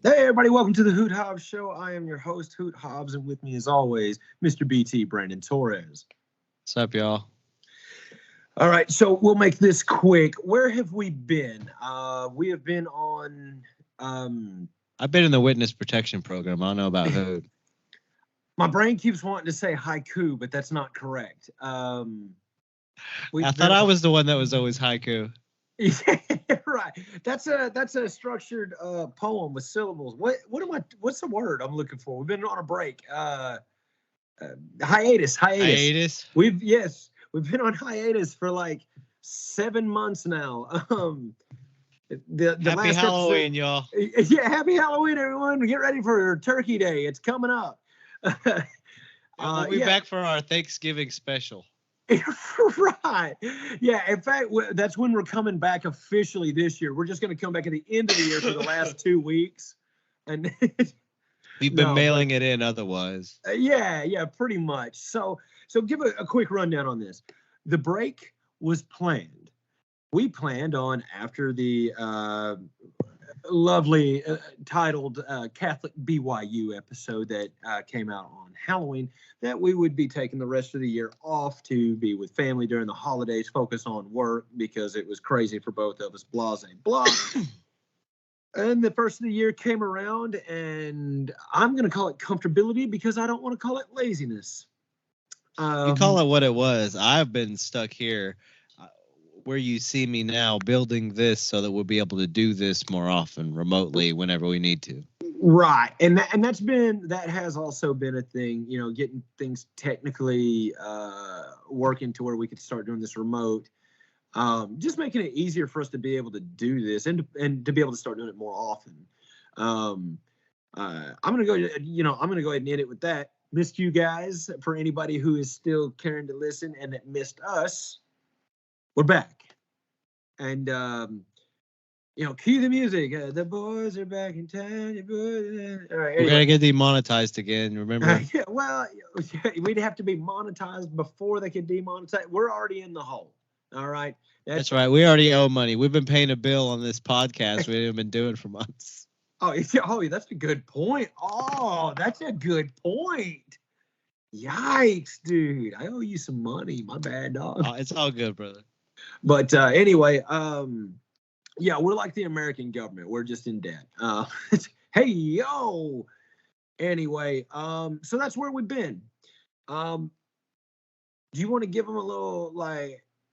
Hey, everybody, welcome to the Hoot Hobbs Show. I am your host, Hoot Hobbs, and with me, as always, Mr. BT, Brandon Torres. What's up, y'all? All right, so we'll make this quick. Where have we been? We have been on... I've been in the witness protection program. I don't know about Hoot. My brain keeps wanting to say haiku, but that's not correct. I thought I was the one that was always haiku. Yeah, right. That's a structured poem with syllables. What's the word I'm looking for? We've been on a break. Hiatus. Hiatus. We've been on hiatus for like 7 months now. The Happy last Halloween, y'all. Yeah, happy Halloween, everyone. Get ready for Turkey Day. It's coming up. We'll be back for our Thanksgiving special. Right. Yeah. In fact, that's when we're coming back officially this year. We're just going to come back at the end of the year for the last 2 weeks. And we've been mailing it in otherwise. Yeah, pretty much. So give a quick rundown on this. The break was planned. We planned on after the lovely titled Catholic BYU episode that came out on Halloween, that we would be taking the rest of the year off to be with family during the holidays, focus on work because it was crazy for both of us, blase, blah. And the first of the year came around, and I'm going to call it comfortability because I don't want to call it laziness. You call it what it was. I've been stuck here where you see me now, building this so that we'll be able to do this more often remotely whenever we need to. Right. And that has also been a thing, getting things technically working to where we could start doing this remote. Just making it easier for us to be able to do this and to be able to start doing it more often. I'm going to go ahead and end it with that. Missed you guys. For anybody who is still caring to listen and that missed us, we're back. And, cue the music. The boys are back in town. All right, anyway. We're going to get demonetized again, remember? Yeah, well, we'd have to be monetized before they could demonetize. We're already in the hole. All right. That's right. We already owe money. We've been paying a bill on this podcast we haven't been doing for months. Oh, that's a good point. Oh, that's a good point. Yikes, dude. I owe you some money. My bad, dog. Oh, it's all good, brother. But anyway, yeah, we're like the American government. We're just in debt. Hey, yo. Anyway, so that's where we've been. Do you want to give them a little,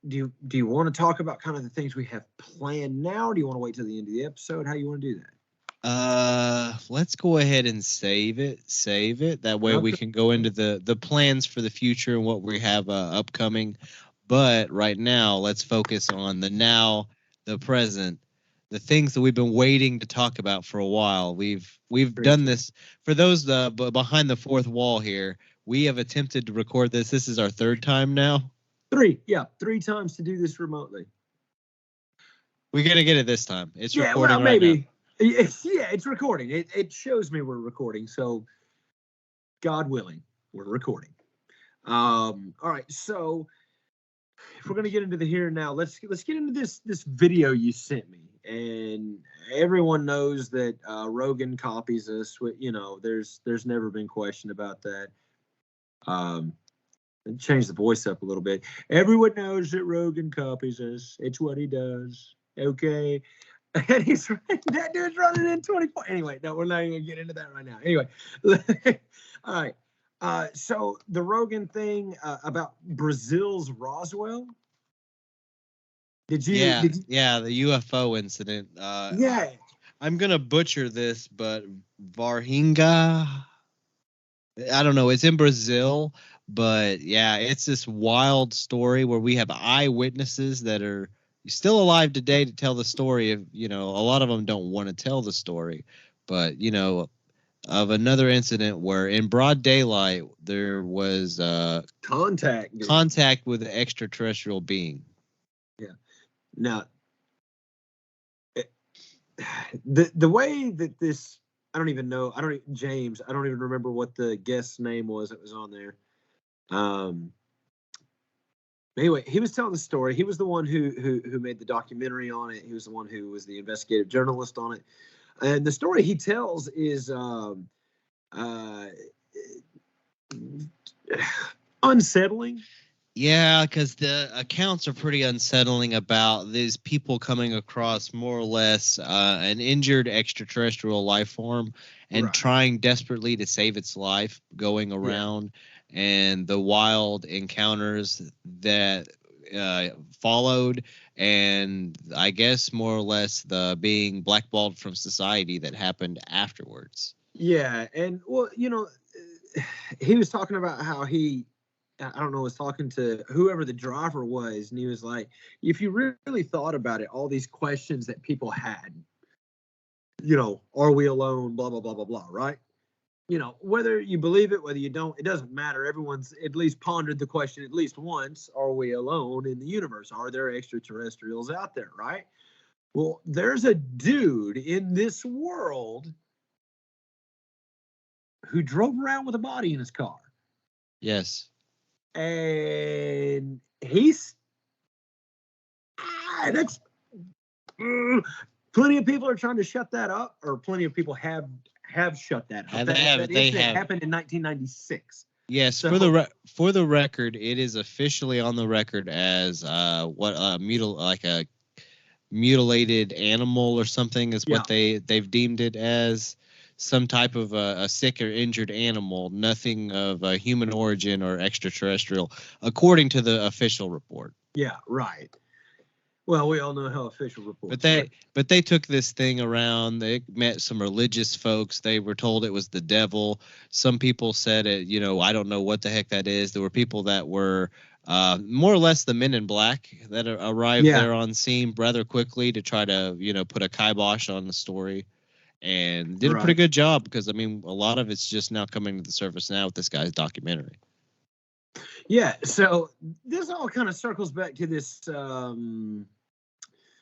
do you want to talk about kind of the things we have planned now? Or do you want to wait till the end of the episode? How do you want to do that? Let's go ahead and save it. That way we can go into the plans for the future and what we have upcoming. But right now, let's focus on the now, the present, the things that we've been waiting to talk about for a while. We've done this for those behind the fourth wall here. We have attempted to record this. This is our third time now. 3 times to do this remotely. We're gonna get it this time. It's recording. Well, maybe. It's recording. It shows me we're recording. So, God willing, we're recording. All right. So, if we're gonna get into the here and now, let's get into this video you sent me. And everyone knows that Rogan copies us. There's never been question about that. Change the voice up a little bit. Everyone knows that Rogan copies us. It's what he does. Okay. And that dude's running in 24. Anyway, no, we're not even gonna get into that right now. Anyway, all right. So the Rogan thing about Brazil's Roswell. Did you? Yeah, the UFO incident. Yeah. I'm gonna butcher this, but Varginha. I don't know. It's in Brazil, but yeah, it's this wild story where we have eyewitnesses that are still alive today to tell the story of, a lot of them don't want to tell the story, but, of another incident where in broad daylight, there was contact with an extraterrestrial being. Yeah. Now, the way that this, I don't even know. James, I don't even remember what the guest's name was that was on there. Anyway, he was telling the story. He was the one who made the documentary on it. He was the one who was the investigative journalist on it. And the story he tells is unsettling. Yeah, because the accounts are pretty unsettling about these people coming across more or less an injured extraterrestrial life form and Right. trying desperately to save its life, going Yeah. around, and the wild encounters that followed, and I guess more or less the being blackballed from society that happened afterwards. Yeah. And well, he was talking about how I don't know, was talking to whoever the driver was, and he was like, if you really thought about it, all these questions that people had, are we alone, blah, blah, blah, blah, blah, right? Whether you believe it, whether you don't, it doesn't matter. Everyone's at least pondered the question at least once: are we alone in the universe? Are there extraterrestrials out there, right? Well, there's a dude in this world who drove around with a body in his car. Yes. And he's that's plenty of people are trying to shut that up, or plenty of people have shut that up. That incident happened in 1996. Yes, So, for the record, it is officially on the record as like a mutilated animal or something is what they've deemed it as, some type of a sick or injured animal, nothing of a human origin or extraterrestrial, according to the official report. Yeah, right. Well, we all know how official reports. But they took this thing around. They met some religious folks. They were told it was the devil. Some people said it. I don't know what the heck that is. There were people that were more or less the Men in Black that arrived there on scene rather quickly to try to put a kibosh on the story, and did a pretty good job, because a lot of it's just now coming to the surface now with this guy's documentary. Yeah. So this all kind of circles back to this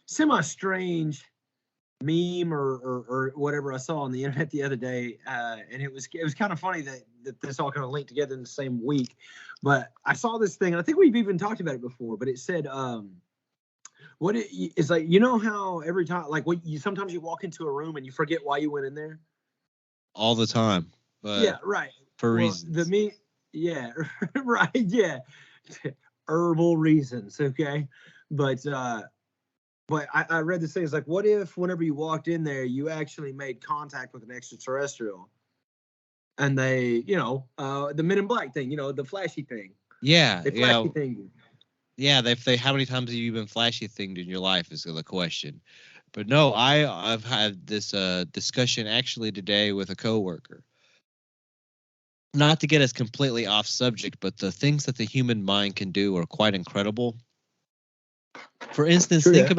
semi-strange meme or whatever I saw on the internet the other day, and it was kind of funny that this all kind of linked together in the same week. But I saw this thing, and I think we've even talked about it before. But it said, it's like, how every time, like, sometimes you walk into a room and you forget why you went in there. All the time, but yeah, right. For reasons. Yeah, right. Yeah, herbal reasons. Okay, but I read this thing. It's like, what if whenever you walked in there, you actually made contact with an extraterrestrial, and they, the Men in Black thing, the flashy thing. Yeah, they flashy thing. Yeah, they how many times have you been flashy thinged in your life is the question. But no, I've had this discussion actually today with a coworker. Not to get us completely off subject, but the things that the human mind can do are quite incredible. For instance, think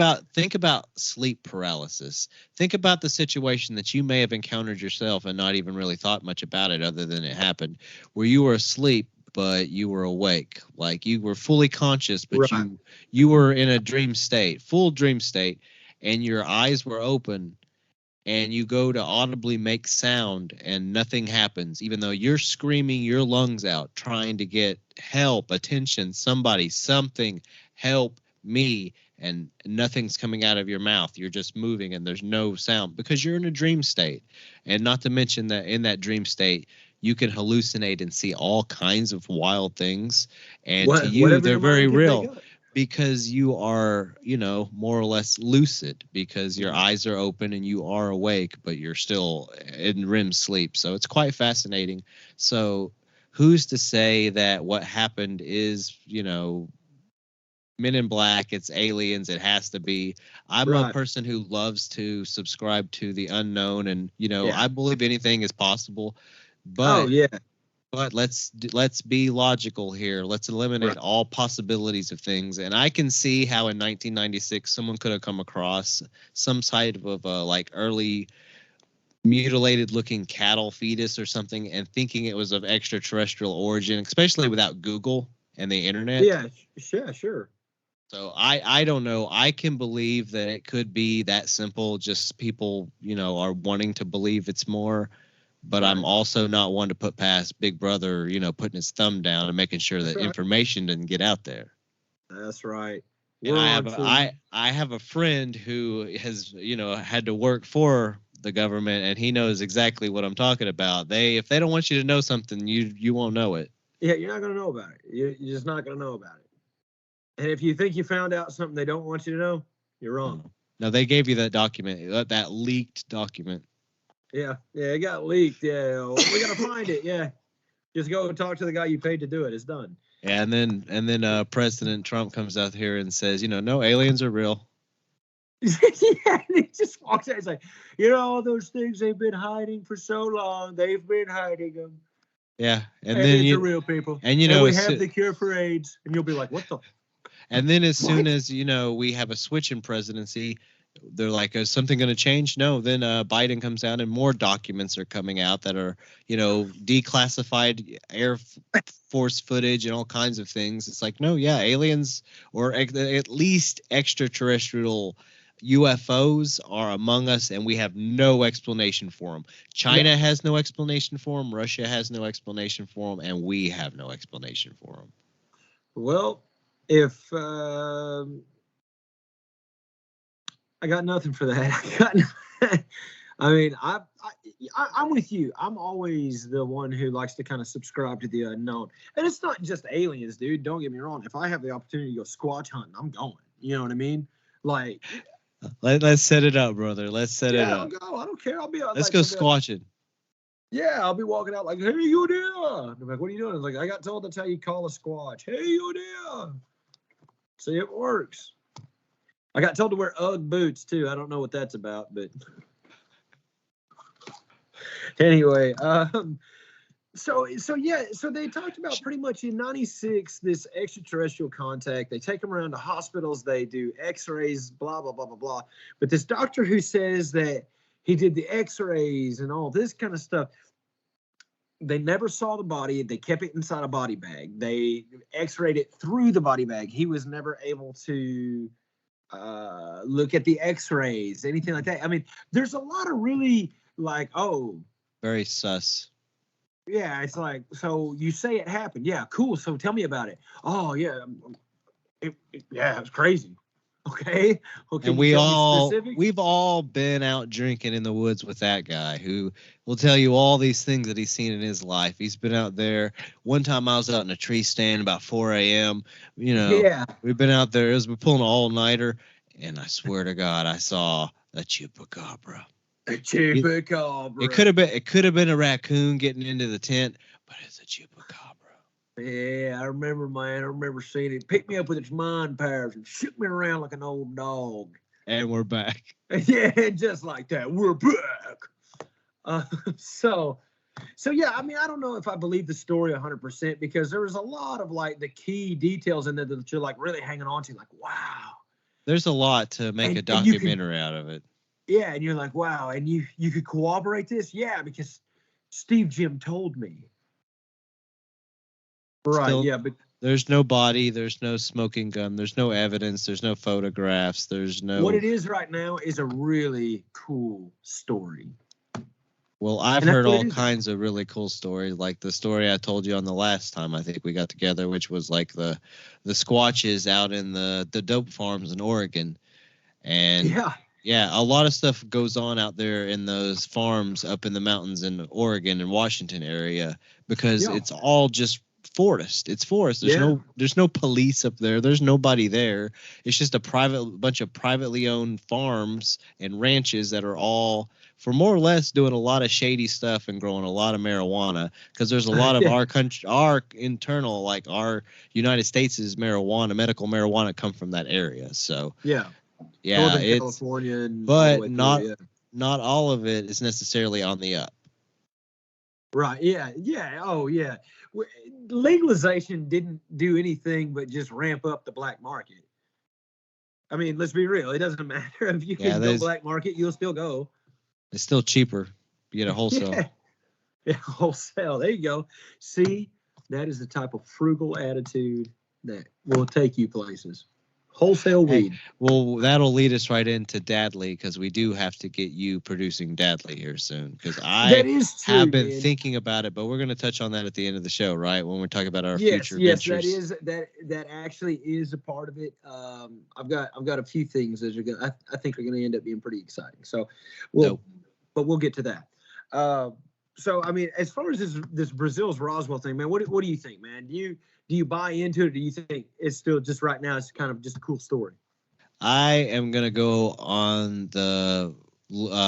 about sleep paralysis. Think about the situation that you may have encountered yourself and not even really thought much about it other than it happened, where you were asleep but you were awake, like you were fully conscious, but you were in a dream state, full dream state, and your eyes were open, and you go to audibly make sound and nothing happens, even though you're screaming your lungs out, trying to get help, attention, somebody, something, help me, and nothing's coming out of your mouth. You're just moving and there's no sound because you're in a dream state. And not to mention that in that dream state, you can hallucinate and see all kinds of wild things. And to you, they're very real because you are, more or less lucid, because your eyes are open and you are awake, but you're still in REM sleep. So it's quite fascinating. So who's to say that what happened is, Men in Black, it's aliens, it has to be. I'm a person who loves to subscribe to the unknown, and I believe anything is possible. But but let's be logical here. Let's eliminate all possibilities of things. And I can see how in 1996 someone could have come across some type of like early mutilated looking cattle fetus or something and thinking it was of extraterrestrial origin, especially without Google and the internet. Yeah, sure. So I don't know. I can believe that it could be that simple. Just people, are wanting to believe it's more. But I'm also not one to put past Big Brother, putting his thumb down and making sure that information doesn't get out there. That's right. And I have a friend who has, had to work for the government, and he knows exactly what I'm talking about. If they don't want you to know something, you won't know it. Yeah, you're not going to know about it. You're just not going to know about it. And if you think you found out something they don't want you to know, you're wrong. No, they gave you that document, that leaked document. Yeah, it got leaked. Yeah, we got to find it. Yeah, just go talk to the guy you paid to do it. It's done. Yeah, and then President Trump comes out here and says, no, aliens are real. Yeah, and he just walks out. He's like, all those things they've been hiding for so long. They've been hiding them. Yeah, and then the real people. And we have the cure for AIDS, and you'll be like, what the? And then as soon as we have a switch in presidency, they're like, is something going to change? No. Then Biden comes out and more documents are coming out that are, declassified Air Force footage and all kinds of things. It's like, no, yeah, aliens or at least extraterrestrial UFOs are among us, and we have no explanation for them. China has no explanation for them. Russia has no explanation for them, and we have no explanation for them. Well, if I got nothing for that. I mean, I'm with you. I'm always the one who likes to kind of subscribe to the unknown. And it's not just aliens, dude. Don't get me wrong. If I have the opportunity to go squatch hunting, I'm going. You know what I mean? Like, let's set it up, brother. Let's set it up. I'll go. I don't care. I'll be. Let's go squatching. Yeah, I'll be walking out like, hey, you there? I'm like, what are you doing? I'm like, I got told that's how you call a squatch. Hey, you there? See, it works. I got told to wear Ugg boots too. I don't know what that's about, but anyway, so they talked about pretty much in '96 this extraterrestrial contact. They take them around to hospitals. They do X-rays, blah blah blah blah blah. But this doctor who says that he did the X-rays and all this kind of stuff, they never saw the body. They kept it inside a body bag. They X-rayed it through the body bag. He was never able to look at the X-rays, anything like that. I mean, there's a lot of really very sus. Yeah, it's like, so you say it happened. Yeah, cool. So tell me about it. Oh yeah, it was crazy. Okay. And we've all been out drinking in the woods with that guy who will tell you all these things that he's seen in his life. He's been out there. One time I was out in a tree stand about 4 a.m. We've been out there. We're pulling an all-nighter, and I swear to God, I saw a chupacabra. A chupacabra. It could have been a raccoon getting into the tent, but it's a chupacabra. Yeah, I remember, man. I remember seeing it. Pick me up with its mind powers and shoot me around like an old dog. And we're back. Yeah, just like that. We're back. So yeah, I mean, I don't know if I believe the story 100% because there was a lot of like the key details in there that you're like really hanging on to, like, wow. There's a lot to make a documentary out of it. Yeah, and you're like, wow, and you could corroborate this? Yeah, because Steve Jim told me. Right, Still, yeah, but there's no body, there's no smoking gun, there's no evidence, there's no photographs, there's no... What it is right now is a really cool story. Well, I've heard all kinds of really cool stories, like the story I told you on the last time I think we got together, which was like the squatches out in the dope farms in Oregon. And yeah, a lot of stuff goes on out there in those farms up in the mountains in Oregon and Washington area because it's all just forest. It's forest. There's no police up there. There's nobody there. It's just a bunch of privately owned farms and ranches that are all, for more or less, doing a lot of shady stuff and growing a lot of marijuana because there's a lot of our country, our internal, like our United States' medical marijuana come from that area. So Northern California, but not all of it is necessarily on the up. Right. Yeah. Oh, yeah. Legalization didn't do anything but just ramp up the black market. I mean, let's be real. It doesn't matter if you can go black market, you'll still go. It's still cheaper. You get a wholesale. Yeah, wholesale. There you go. See, that is the type of frugal attitude that will take you places. Wholesale weed. Well, that'll lead us right into Dadley because we do have to get you producing Dadley here soon because I have been thinking about it, but we're going to touch on that at the end of the show, right? When we're talking about our future ventures. Yes, that actually is a part of it. I've got a few things that I think are going to end up being pretty exciting. So, but we'll get to that. So I mean, as far as this Brazil's Roswell thing, man, what do you think, man? Do you buy into it? Or do you think it's still just right now? It's kind of just a cool story. I am gonna go on the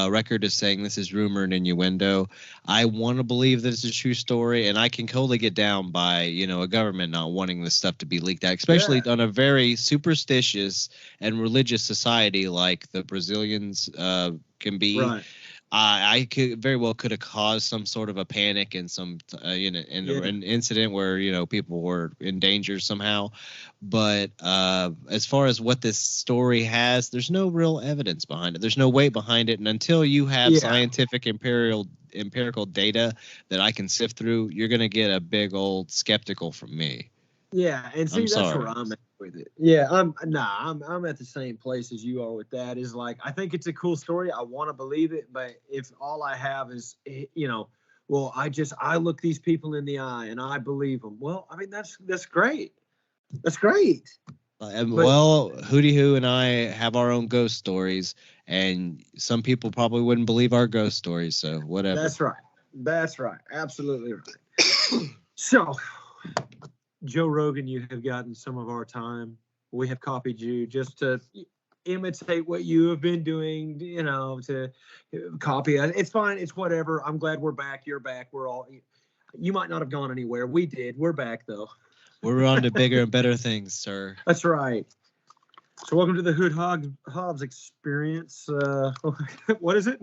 record as saying this is rumor and innuendo. I want to believe that it's a true story, and I can totally get down by a government not wanting this stuff to be leaked out, especially Yeah. on a very superstitious and religious society like the Brazilians can be. Right. I could very well could have caused some sort of a panic and some Yeah. an incident where people were in danger somehow. But as far as what this story has, there's no real evidence behind it. There's no weight behind it, and until you have Yeah. scientific empirical data that I can sift through, you're gonna get a big old skeptical from me. Yeah, and see, I'm that's sorry. where I'm at with it. Yeah, I'm at the same place as you are with that. Is like, I think it's a cool story. I want to believe it, but if all I have is, well, I look these people in the eye and I believe them. Well, I mean, that's great. That's great. But Well, Hootie Hoo and I have our own ghost stories, and some people probably wouldn't believe our ghost stories. So whatever. that's right. That's right. Absolutely right. So, Joe Rogan, you have gotten some of our time. We have copied you just to imitate what you have been doing, to copy it. It's fine. It's whatever. I'm glad we're back. You're back. You might not have gone anywhere. We did. We're back, though. We're on to bigger and better things, sir. That's right. So, welcome to the Hobbs experience. What is it?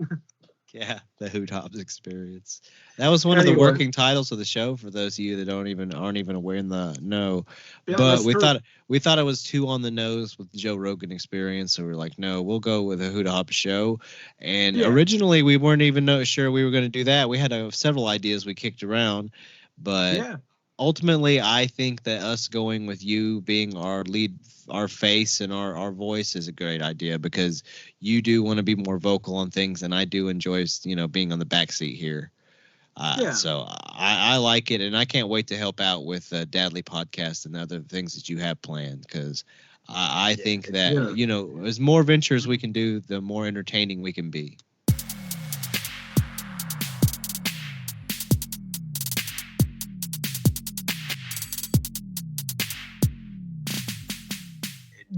Yeah, the Hoot Hobbs experience. That was one of the working titles of the show for those of you that aren't even aware in the know. Yeah, but we thought it was too on the nose with the Joe Rogan experience, so we're like, no, we'll go with a Hoot Hobbs show. And originally, we weren't even sure we were going to do that. We had several ideas we kicked around, but ultimately, I think that us going with you being our lead, our face, and our voice is a great idea, because you do want to be more vocal on things, and I do enjoy, being on the back seat here. So I like it, and I can't wait to help out with Dadley Podcast and other things that you have planned, because I think that, as more ventures we can do, the more entertaining we can be.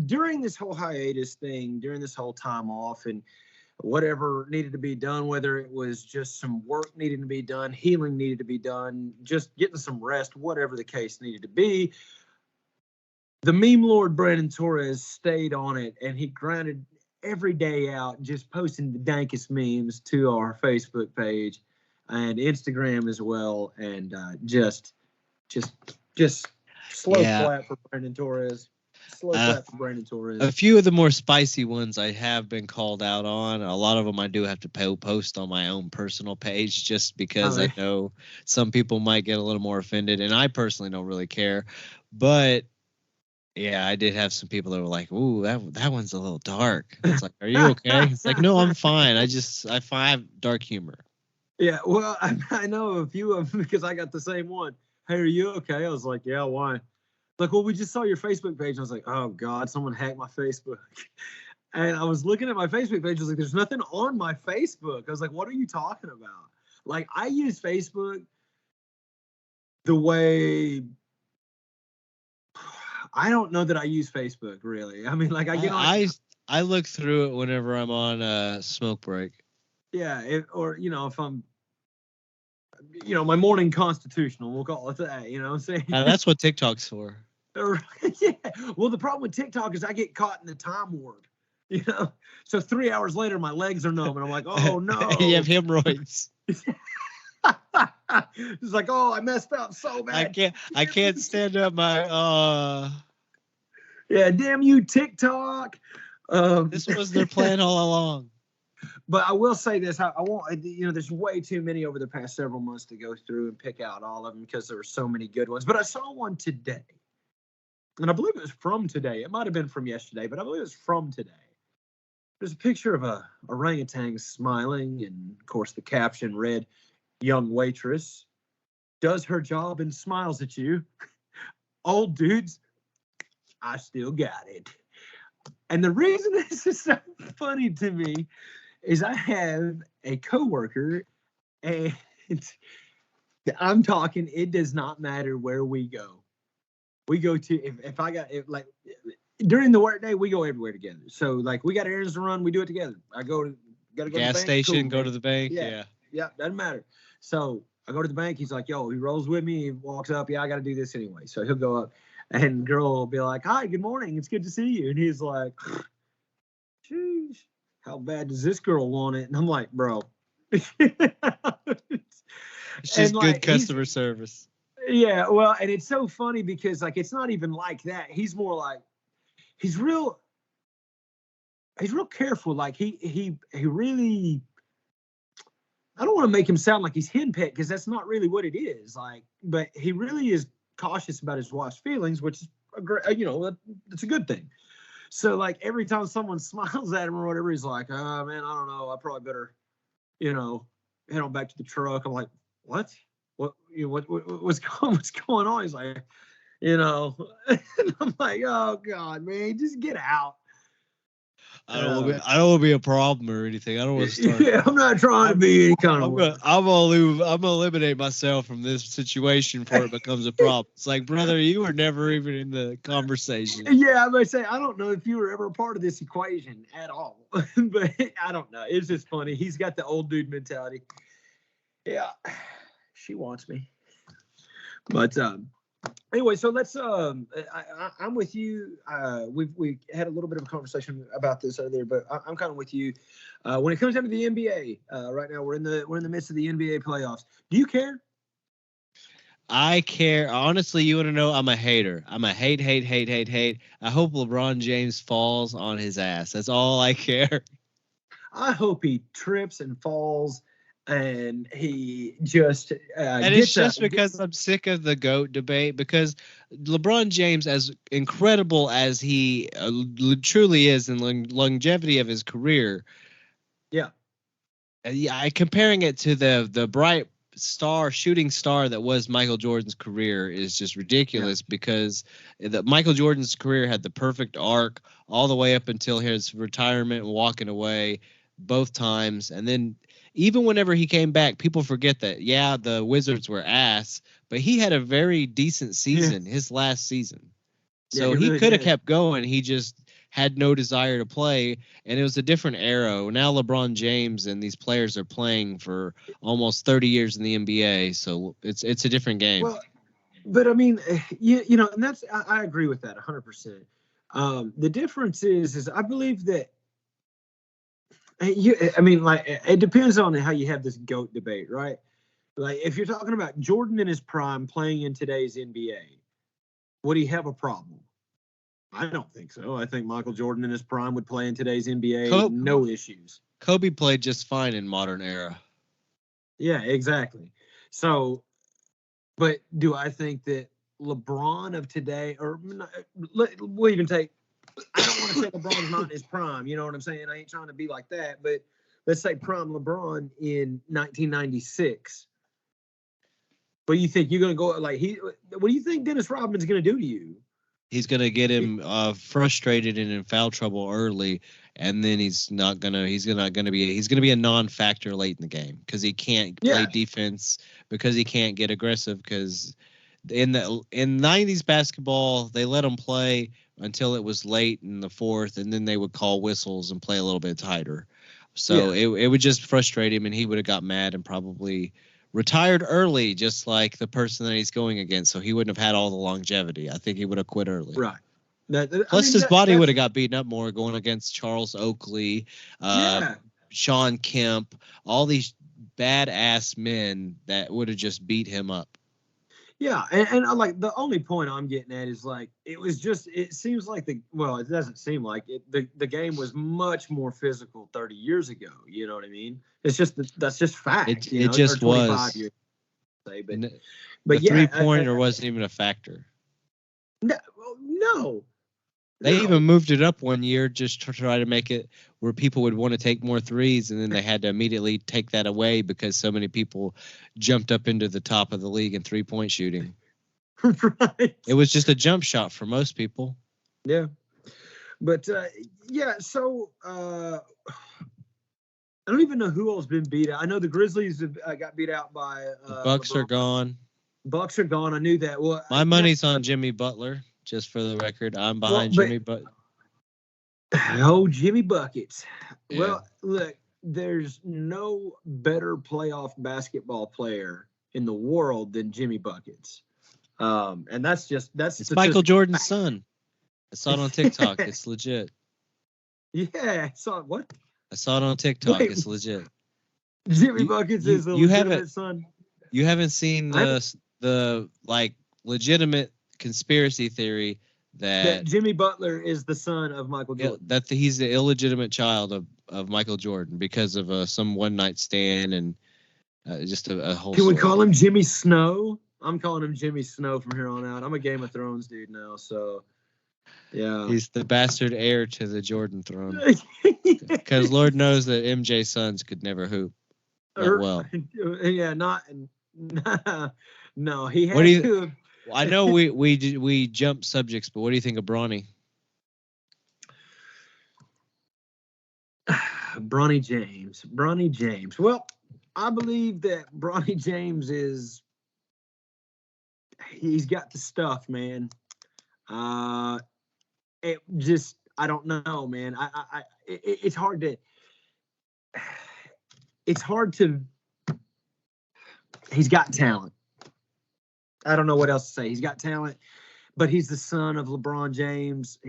During this whole hiatus thing, during this whole time off, and whatever needed to be done, whether it was just some work needing to be done, healing needed to be done, just getting some rest, whatever the case needed to be, the meme lord Brandon Torres stayed on it, and he grinded every day out, just posting the dankest memes to our Facebook page and Instagram as well, and just slow clap for Brandon Torres. A few of the more spicy ones I have been called out on. A lot of them I do have to post on my own personal page, just because I know some people might get a little more offended, and I personally don't really care. But yeah, I did have some people that were like, "Ooh, that one's a little dark." It's like, "Are you okay?" It's like, "No, I'm fine. I find dark humor." Yeah, well, I know a few of them because I got the same one. Hey, are you okay? I was like, yeah, why? Like, well, we just saw your Facebook page. I was like, oh God, someone hacked my Facebook. And I was looking at my Facebook page. I was like, there's nothing on my Facebook. I was like, what are you talking about? Like, I use Facebook the way, I don't know that I use Facebook really. I mean, like I look through it whenever I'm on a smoke break. Yeah, if I'm, my morning constitutional, we'll call it that. You know what I'm saying? That's what TikTok's for. Yeah. Well, the problem with TikTok is I get caught in the time warp. So 3 hours later, my legs are numb, and I'm like, oh no. You have hemorrhoids. It's like, oh, I messed up so bad. I can't stand up my. Yeah, damn you, TikTok. This was their plan all along. But I will say this: I won't. There's way too many over the past several months to go through and pick out all of them, because there were so many good ones. But I saw one today, and I believe it was from today. It might have been from yesterday, but I believe it was from today. There's a picture of a orangutan smiling, and of course the caption read, "Young waitress does her job and smiles at you. Old dudes, I still got it." And the reason this is so funny to me is I have a coworker, and I'm talking. It does not matter where we go. We go to if I got if like during the workday, we go everywhere together. So like we got errands to run, we do it together. I gotta go to the Gas bank. station, Cool, go man. to the bank. Yeah, Yeah. yeah, doesn't matter. So I go to the bank. He's like, yo, he rolls with me. He walks up. Yeah, I got to do this anyway. So he'll go up, and girl will be like, hi, good morning. It's good to see you. And he's like, jeez, how bad does this girl want it? And I'm like, bro. It's And just good like customer service. yeah, well, and it's so funny because like it's not even like that. He's more like he's real he's real careful. Like he really I don't want to make him sound like he's henpecked because that's not really what it is. Like, but he really is cautious about his wife's feelings, which is a great, it's a good thing. So like every time someone smiles at him or whatever, he's like, "Oh man, I don't know. I probably better, you know, head on back to the truck." I'm like, "What? What's going on?" He's like, and I'm like, "Oh God, man, just get out." I don't want to be a problem or anything. I don't want to start. Yeah, I'm not trying to be any kind of. I'm gonna eliminate myself from this situation before it becomes a problem. It's like, brother, you were never even in the conversation. Yeah, I might say I don't know if you were ever a part of this equation at all, but I don't know. It's just funny. He's got the old dude mentality. Yeah, she wants me, but anyway, so let's. I'm with you. We had a little bit of a conversation about this earlier, but I'm kind of with you. When it comes down to the NBA, right now we're in the midst of the NBA playoffs. Do you care? I care. Honestly, you want to know? I'm a hater. I'm a hate. I hope LeBron James falls on his ass. That's all I care. I hope he trips and falls, and he just And it's just because I'm sick of the GOAT debate. Because LeBron James, as incredible as he truly is in longevity of his career, yeah, comparing it to the bright shooting star that was Michael Jordan's career is just ridiculous. Because Michael Jordan's career had the perfect arc all the way up until his retirement and walking away both times. And then even whenever he came back, people forget that, yeah, the Wizards were ass, but he had a very decent season, his last season. So he could have kept going. He just had no desire to play, and it was a different era. Now LeBron James and these players are playing for almost 30 years in the NBA, so it's a different game. Well, but I mean, and that's I agree with that 100%. The difference is I believe that like it depends on how you have this GOAT debate, right? Like if you're talking about Jordan in his prime playing in today's NBA, would he have a problem? I don't think so. I think Michael Jordan in his prime would play in today's NBA, no issues. Kobe played just fine in modern era. Yeah, exactly. So, but do I think that LeBron of today, or we'll even take, I don't want to say LeBron's not in his prime. You know what I'm saying? I ain't trying to be like that, but let's say prime LeBron in 1996. What do you think? You're going to go like what do you think Dennis Rodman's going to do to you? He's going to get him frustrated and in foul trouble early, and then he's going to be a non-factor late in the game because he can't play defense, because he can't get aggressive, because in 90s basketball they let him play until it was late in the fourth, and then they would call whistles and play a little bit tighter. So it would just frustrate him, and he would have got mad and probably retired early, just like the person that he's going against. So he wouldn't have had all the longevity. I think he would have quit early. Right. Plus, his body would have got beaten up more going against Charles Oakley, Sean Kemp, all these badass men that would have just beat him up. Yeah, and like the only point I'm getting at is like it seems like it doesn't seem like it. The game was much more physical 30 years ago. You know what I mean? It's just that's just fact. It just was. Years, say, but the 3-pointer wasn't even a factor. No. They even moved it up one year just to try to make it where people would want to take more threes, and then they had to immediately take that away because so many people jumped up into the top of the league in 3-point shooting. Right. It was just a jump shot for most people. Yeah. But, so I don't even know who else been beat out. I know the Grizzlies have, got beat out by The Bucks are LeBron. gone. Bucks are gone. I knew that. Well, My money's on Jimmy Butler, just for the record. I'm behind Jimmy Butler. Oh, Jimmy Buckets. Yeah. Well, look, there's no better playoff basketball player in the world than Jimmy Buckets. And that's it's Michael Jordan's son. I saw it on TikTok. It's legit. Yeah, I saw what? I saw it on TikTok. Wait, it's legit. Jimmy Buckets is a legitimate son. You haven't seen the like legitimate conspiracy theory that Jimmy Butler is the son of Michael Jordan. That he's the illegitimate child of Michael Jordan because of some one night stand and just a whole. Can we call him Jimmy Snow? I'm calling him Jimmy Snow from here on out. I'm a Game of Thrones dude now, so yeah. He's the bastard heir to the Jordan throne. Because Lord knows that MJ's sons could never hoop that well. Yeah, no. He had to. I know we jump subjects, but what do you think of Bronny? Bronny James. Well, I believe that Bronny James he's got the stuff, man. It just, I don't know, man. It's hard to, he's got talent. I don't know what else to say. He's got talent, but he's the son of LeBron James.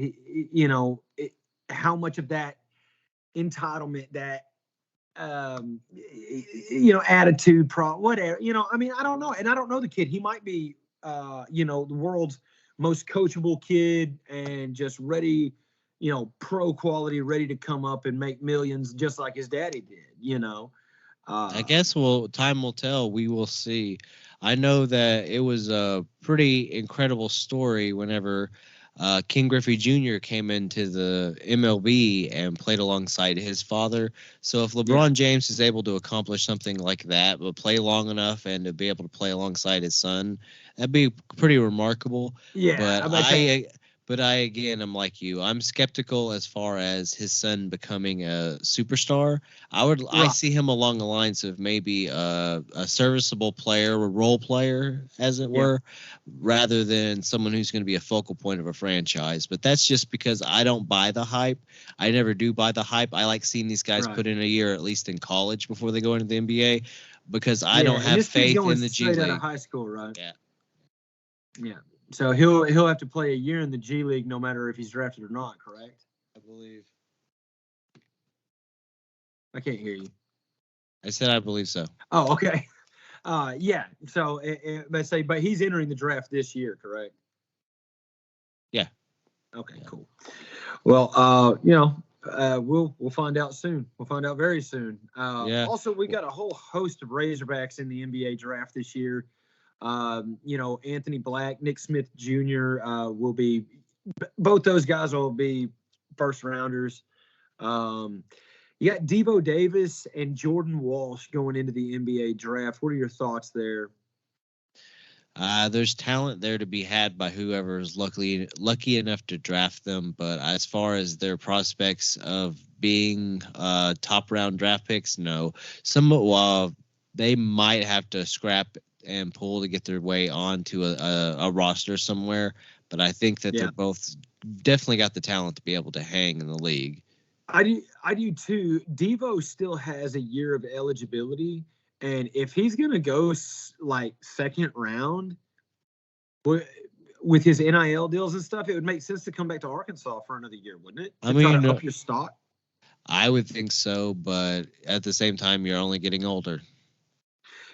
How much of that entitlement, that, attitude, whatever, I mean, I don't know. And I don't know the kid. He might be, the world's most coachable kid and just ready, pro quality, ready to come up and make millions just like his daddy did, I guess time will tell. We will see. I know that it was a pretty incredible story whenever King Griffey Jr. came into the MLB and played alongside his father. So if LeBron James is able to accomplish something like that, but play long enough and to be able to play alongside his son, that'd be pretty remarkable. Yeah, but I'm like you. I'm skeptical as far as his son becoming a superstar. I see him along the lines of maybe a serviceable player, a role player, as it were, rather than someone who's going to be a focal point of a franchise. But that's just because I don't buy the hype. I never do buy the hype. I like seeing these guys put in a year at least in college before they go into the NBA because I don't have faith in the G League. Out of high school, right? Yeah. Yeah. So he'll have to play a year in the G League no matter if he's drafted or not, correct? I believe. I can't hear you. I said I believe so. Oh, okay. Yeah. So but he's entering the draft this year, correct? Yeah. Okay, cool. Well, we'll find out soon. We'll find out very soon. Also, we got a whole host of Razorbacks in the NBA draft this year. Anthony Black, Nick Smith Jr. Will be, both those guys will be first rounders. You got Devo Davis and Jordan Walsh going into the NBA draft. What are your thoughts there? There's talent there to be had by whoever is lucky enough to draft them. But as far as their prospects of being top round draft picks, no. They might have to scrap and pull to get their way onto a roster somewhere. But I think that they're both definitely got the talent to be able to hang in the league. I do too. Devo still has a year of eligibility. And if he's going to go like second round with his NIL deals and stuff, it would make sense to come back to Arkansas for another year, wouldn't it? Try to up your stock. I would think so. But at the same time, you're only getting older.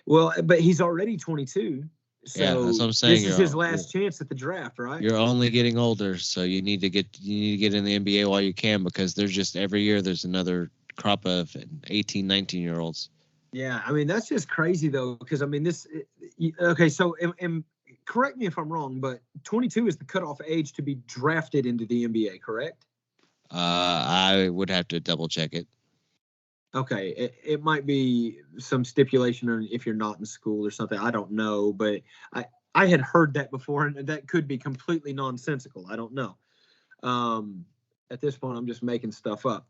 Well, but he's already 22. So that's what I'm saying. This is his last chance at the draft, right? You're only getting older, so you need to get in the NBA while you can because there's just every year there's another crop of 18, 19-year-olds. Yeah, I mean that's just crazy though because I mean okay, so correct me if I'm wrong, but 22 is the cutoff age to be drafted into the NBA, correct? I would have to double check it. Okay, it might be some stipulation on if you're not in school or something. I don't know, but I had heard that before, and that could be completely nonsensical. I don't know. At this point, I'm just making stuff up.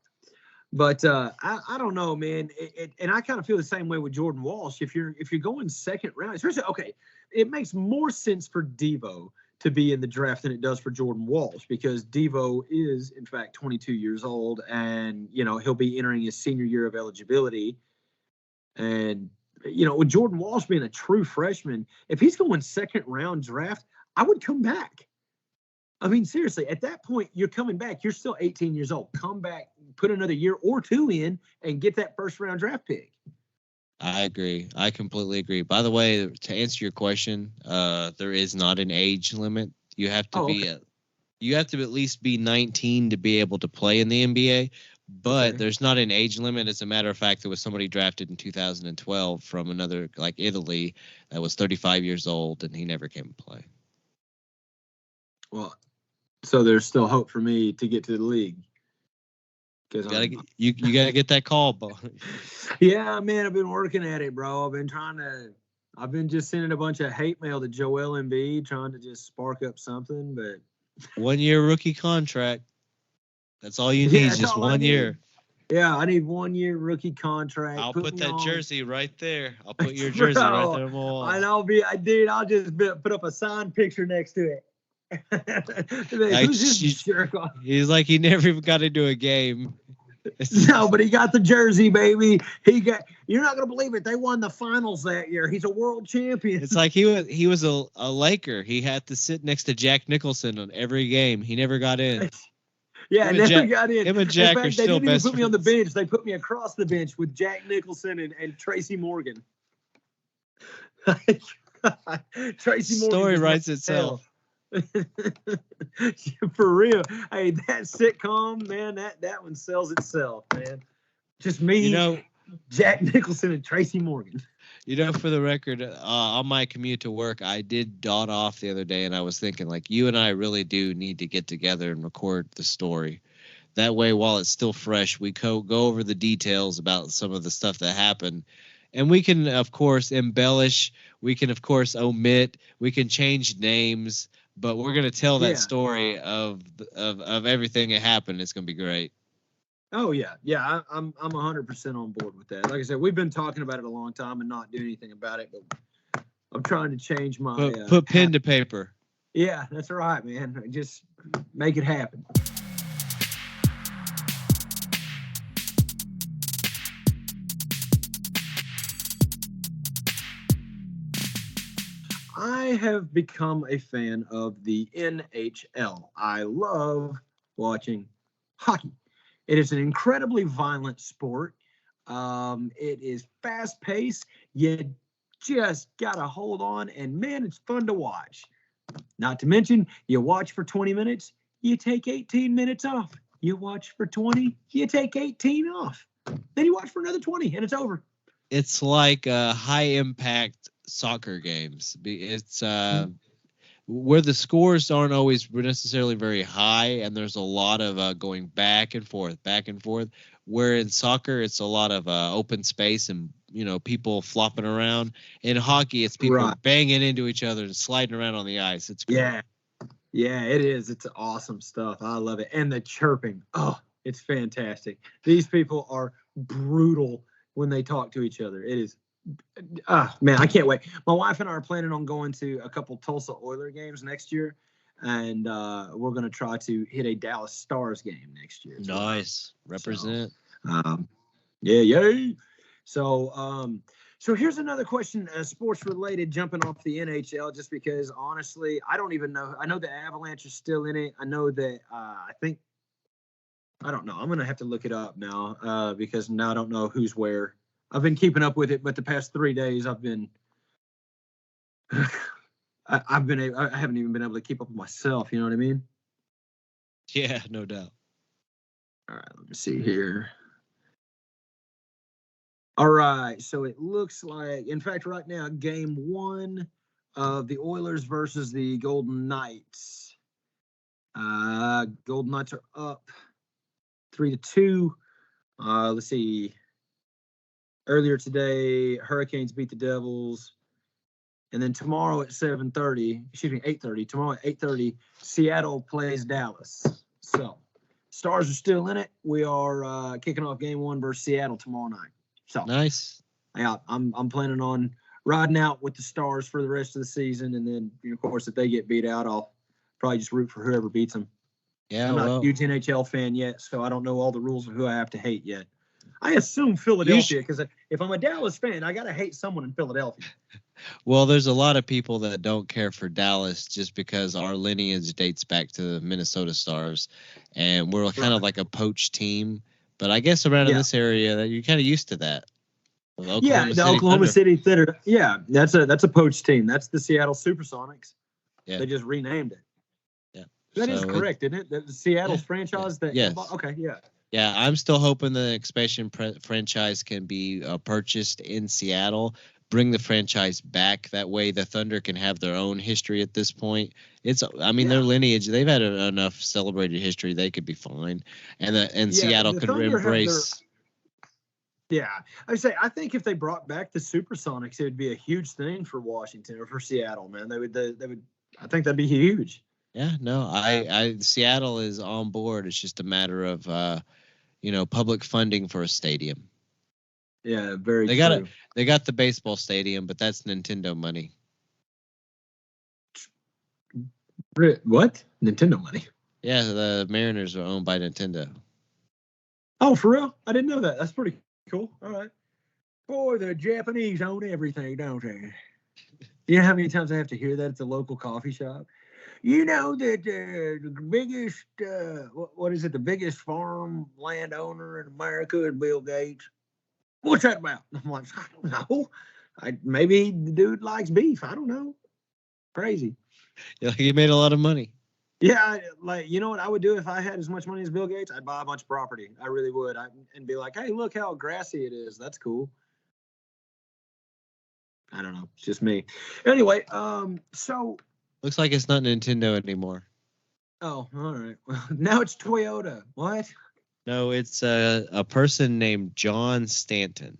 But I don't know, man. And I kind of feel the same way with Jordan Walsh. If you're going second round, especially okay, it makes more sense for Devo to be in the draft than it does for Jordan Walsh because Devo is in fact 22 years old, and he'll be entering his senior year of eligibility. And with Jordan Walsh being a true freshman, if he's going second round draft, I would come back. I mean, seriously, at that point, you're coming back. You're still 18 years old. Come back, put another year or two in, and get that first round draft pick. I agree. I completely agree. By the way, to answer your question, there is not an age limit. You have to you have to at least be 19 to be able to play in the NBA. But there's not an age limit. As a matter of fact, there was somebody drafted in 2012 from another, like Italy, that was 35 years old, and he never came to play. Well, so there's still hope for me to get to the league. You gotta get that call, bro. Yeah, man, I've been working at it, bro. I've been just sending a bunch of hate mail to Joel Embiid, trying to just spark up something. But 1 year rookie contract. That's all you need, just 1 year. Yeah, I need 1 year rookie contract. I'll put that jersey right there. I'll put your jersey right there on the wall. And I'll just put up a signed picture next to it. Who's this jerk off? He's like, he never even got into a game. No, but he got the jersey, baby. You're not gonna believe it. They won the finals that year. He's a world champion. It's like he was a Laker. He had to sit next to Jack Nicholson on every game. He never got in. Yeah, never got in. Him and Jack are still best friends. They didn't even put me on the bench. They put me across the bench with Jack Nicholson and Tracy Morgan. Tracy Morgan. Story writes itself. For real. Hey, that sitcom, man, that one sells itself, man. Just me, Jack Nicholson, and Tracy Morgan. For the record, on my commute to work, I did dot off the other day, and I was thinking, like, you and I really do need to get together and record the story. That way, while it's still fresh, we go over the details about some of the stuff that happened. And we can, of course, embellish. We can, of course, omit. We can change names. But we're going to tell that story of everything that happened. It's going to be great. Oh, yeah. Yeah, I'm 100% on board with that. Like I said, we've been talking about it a long time and not doing anything about it. But I'm trying to change my... Put pen to paper. Yeah, that's right, man. Just make it happen. I have become a fan of the NHL. I love watching hockey. It is an incredibly violent sport. It is fast-paced. You just got to hold on, and, man, it's fun to watch. Not to mention, you watch for 20 minutes, you take 18 minutes off. You watch for 20, you take 18 off. Then you watch for another 20, and it's over. It's like high-impact soccer games. It's where the scores aren't always necessarily very high, and there's a lot of going back and forth. Where in soccer, it's a lot of open space and people flopping around. In hockey, it's people banging into each other and sliding around on the ice. It's great. Yeah, it is. It's awesome stuff. I love it, and the chirping. Oh, it's fantastic. These people are brutal when they talk to each other. It is. Man, I can't wait. My wife and I are planning on going to a couple Tulsa Oiler games next year, and we're going to try to hit a Dallas Stars game next year. Nice. Represent. Yeah. So here's another question, sports related, jumping off the NHL, just because honestly, I don't even know. I know the Avalanche is still in it. I know that I don't know. I'm going to have to look it up now because now I don't know who's where. I've been keeping up with it, but the past 3 days I haven't even been able to keep up with myself. You know what I mean? Yeah, no doubt. All right, let me see here. All right, so it looks like, in fact, right now, game 1 of the Oilers versus the Golden Knights. Golden Knights are up 3-2. Let's see. Earlier today, Hurricanes beat the Devils. And then tomorrow at 8:30, tomorrow at 8:30, Seattle plays Dallas. So Stars are still in it. We are kicking off game 1 versus Seattle tomorrow night. So Nice. yeah, I'm planning on riding out with the Stars for the rest of the season, and then of course if they get beat out, I'll probably just root for whoever beats them. Yeah, I'm not well, a huge NHL fan yet, so I don't know all the rules of who I have to hate yet. I assume Philadelphia because if I'm a Dallas fan, I gotta hate someone in Philadelphia. well, there's a lot of people that don't care for Dallas just because our lineage dates back to the Minnesota Stars, and we're kind of Right. like a poached team. But I guess around in Yeah. this area, that you're kind of used to that. With Yeah, Oklahoma the City Oklahoma Thunder. City Thunder. Yeah, that's a poached team. That's the Seattle SuperSonics. Yeah. They just renamed it. Yeah. That is So correct, isn't it? The Seattle's yeah, franchise that. yes. Okay, yeah. Yeah, I'm still hoping the expansion franchise can be purchased in Seattle. Bring the franchise back. That way, the Thunder can have their own history at this point. I mean, their Yeah. lineage. They've had enough celebrated history. They could be fine, and Yeah, Seattle the could Thunder have their. embrace. Yeah, I think if they brought back the SuperSonics, it would be a huge thing for Washington or for Seattle. Man, they would. I think that'd be huge. Yeah, no, Seattle is on board. It's just a matter of public funding for a stadium. Yeah, very They true. They got the baseball stadium, but that's Nintendo money. What? Nintendo money? Yeah, the Mariners are owned by Nintendo. Oh, for real? I didn't know that. That's pretty cool. All right. Boy, the Japanese own everything, don't they? You know how many times I have to hear that at the local coffee shop? You know that the biggest, what is it, the biggest farm landowner in America is Bill Gates? What's that about? I'm like, I don't know. Maybe the dude likes beef. I don't know. Crazy. Yeah, he made a lot of money. Yeah, you know what I would do if I had as much money as Bill Gates? I'd buy a bunch of property. I really would. And be like, hey, look how grassy it is. That's cool. I don't know. It's just me. Anyway, so looks like it's not Nintendo anymore. Oh, all right. Well, now it's Toyota. What? No, it's a person named John Stanton.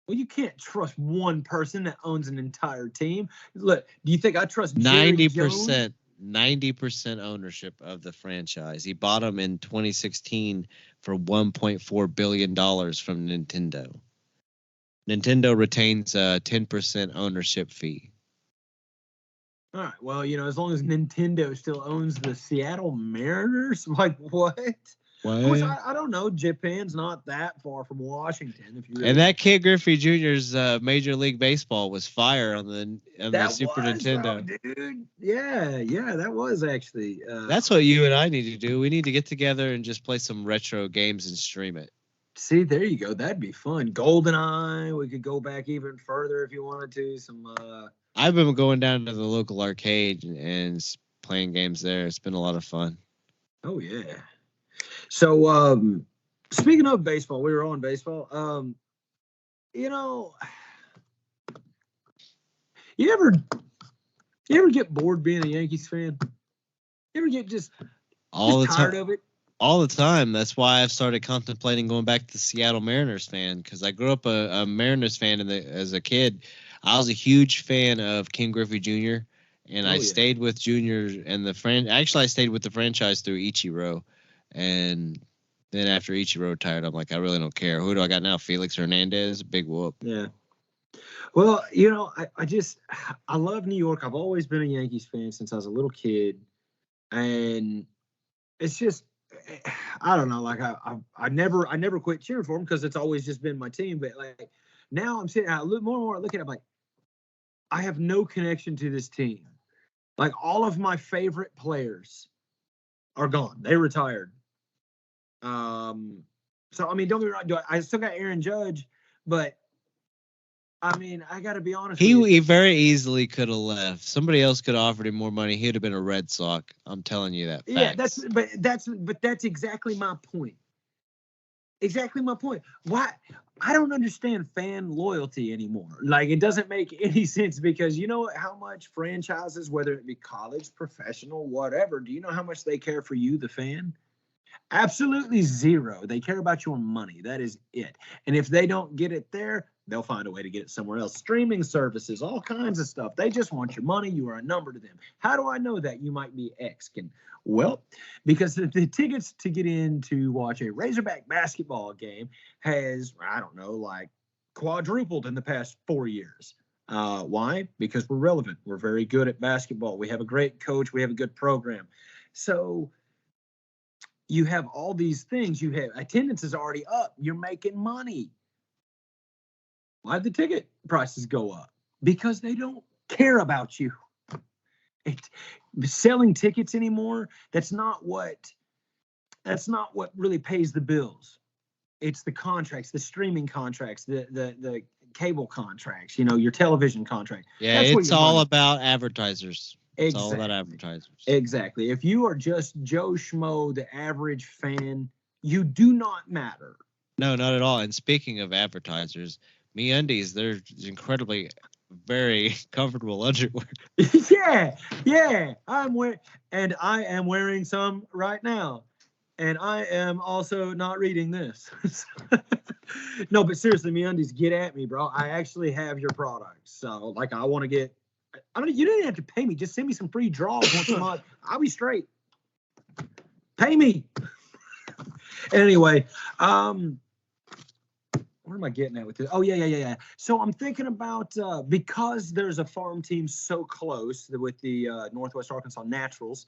Well, you can't trust one person that owns an entire team. Look, do you think I trust 90%? 90% ownership of the franchise. He bought them in 2016 for $1.4 billion from Nintendo. Nintendo retains a 10% ownership fee. All right. Well, as long as Nintendo still owns the Seattle Mariners, like what? Of course, I don't know. Japan's not that far from Washington. If you really and that Ken Griffey Jr.'s Major League Baseball was fire on the Super Nintendo. Dude. Yeah, that was actually. That's what you and I need to do. We need to get together and just play some retro games and stream it. See, there you go. That'd be fun. GoldenEye. We could go back even further if you wanted to. I've been going down to the local arcade and playing games there. It's been a lot of fun. Oh yeah. So speaking of baseball, we were on baseball. You ever get bored being a Yankees fan? You ever get just tired of it? All the time. That's why I've started contemplating going back to the Seattle Mariners fan, because I grew up a Mariners fan as a kid. I was a huge fan of Ken Griffey Jr. and I stayed with Jr. and I stayed with the franchise through Ichiro, and then after Ichiro retired, I'm like, I really don't care. Who do I got now? Felix Hernandez, big whoop. Yeah. Well, I love New York. I've always been a Yankees fan since I was a little kid, and it's just, I don't know. Like I never quit cheering for them because it's always just been my team. But like now I'm sitting, I look more and more. I look at it, I'm like, I have no connection to this team. Like all of my favorite players are gone. They retired. So I mean, don't get me wrong. I still got Aaron Judge, but I mean, I got to be honest. He very easily could have left. Somebody else could have offered him more money. He'd have been a Red Sox. I'm telling you that. Yeah, that's exactly my point. Exactly my point. Why? I don't understand fan loyalty anymore. Like, it doesn't make any sense because you know how much franchises, whether it be college, professional, whatever, do you know how much they care for you, the fan? Absolutely zero. They care about your money. That is it. And if they don't get it there, they'll find a way to get it somewhere else. Streaming services, all kinds of stuff. They just want your money. You are a number to them. How do I know that? You might be X-kin. Well, because the tickets to get in to watch a Razorback basketball game has, I don't know, like quadrupled in the past 4 years. Why? Because we're relevant. We're very good at basketball. We have a great coach. We have a good program. So you have all these things. You have attendance is already up. You're making money. Why'd the ticket prices go up? Because they don't care about you. Selling tickets anymore, that's not what really pays the bills. It's the contracts, the streaming contracts, the cable contracts, your television contract. Yeah, it's all about advertisers. It's all about advertisers. Exactly. If you are just Joe Schmo, the average fan, you do not matter. No, not at all. And speaking of advertisers, MeUndies, they're incredibly very comfortable underwear. Yeah. I am wearing some right now. And I am also not reading this. No, but seriously, MeUndies, get at me, bro. I actually have your products. So, like, I want to get. You didn't have to pay me. Just send me some free draws once a month. I'll be straight. Pay me. Anyway, where am I getting at with this? Oh, yeah. So I'm thinking about, because there's a farm team so close with the Northwest Arkansas Naturals,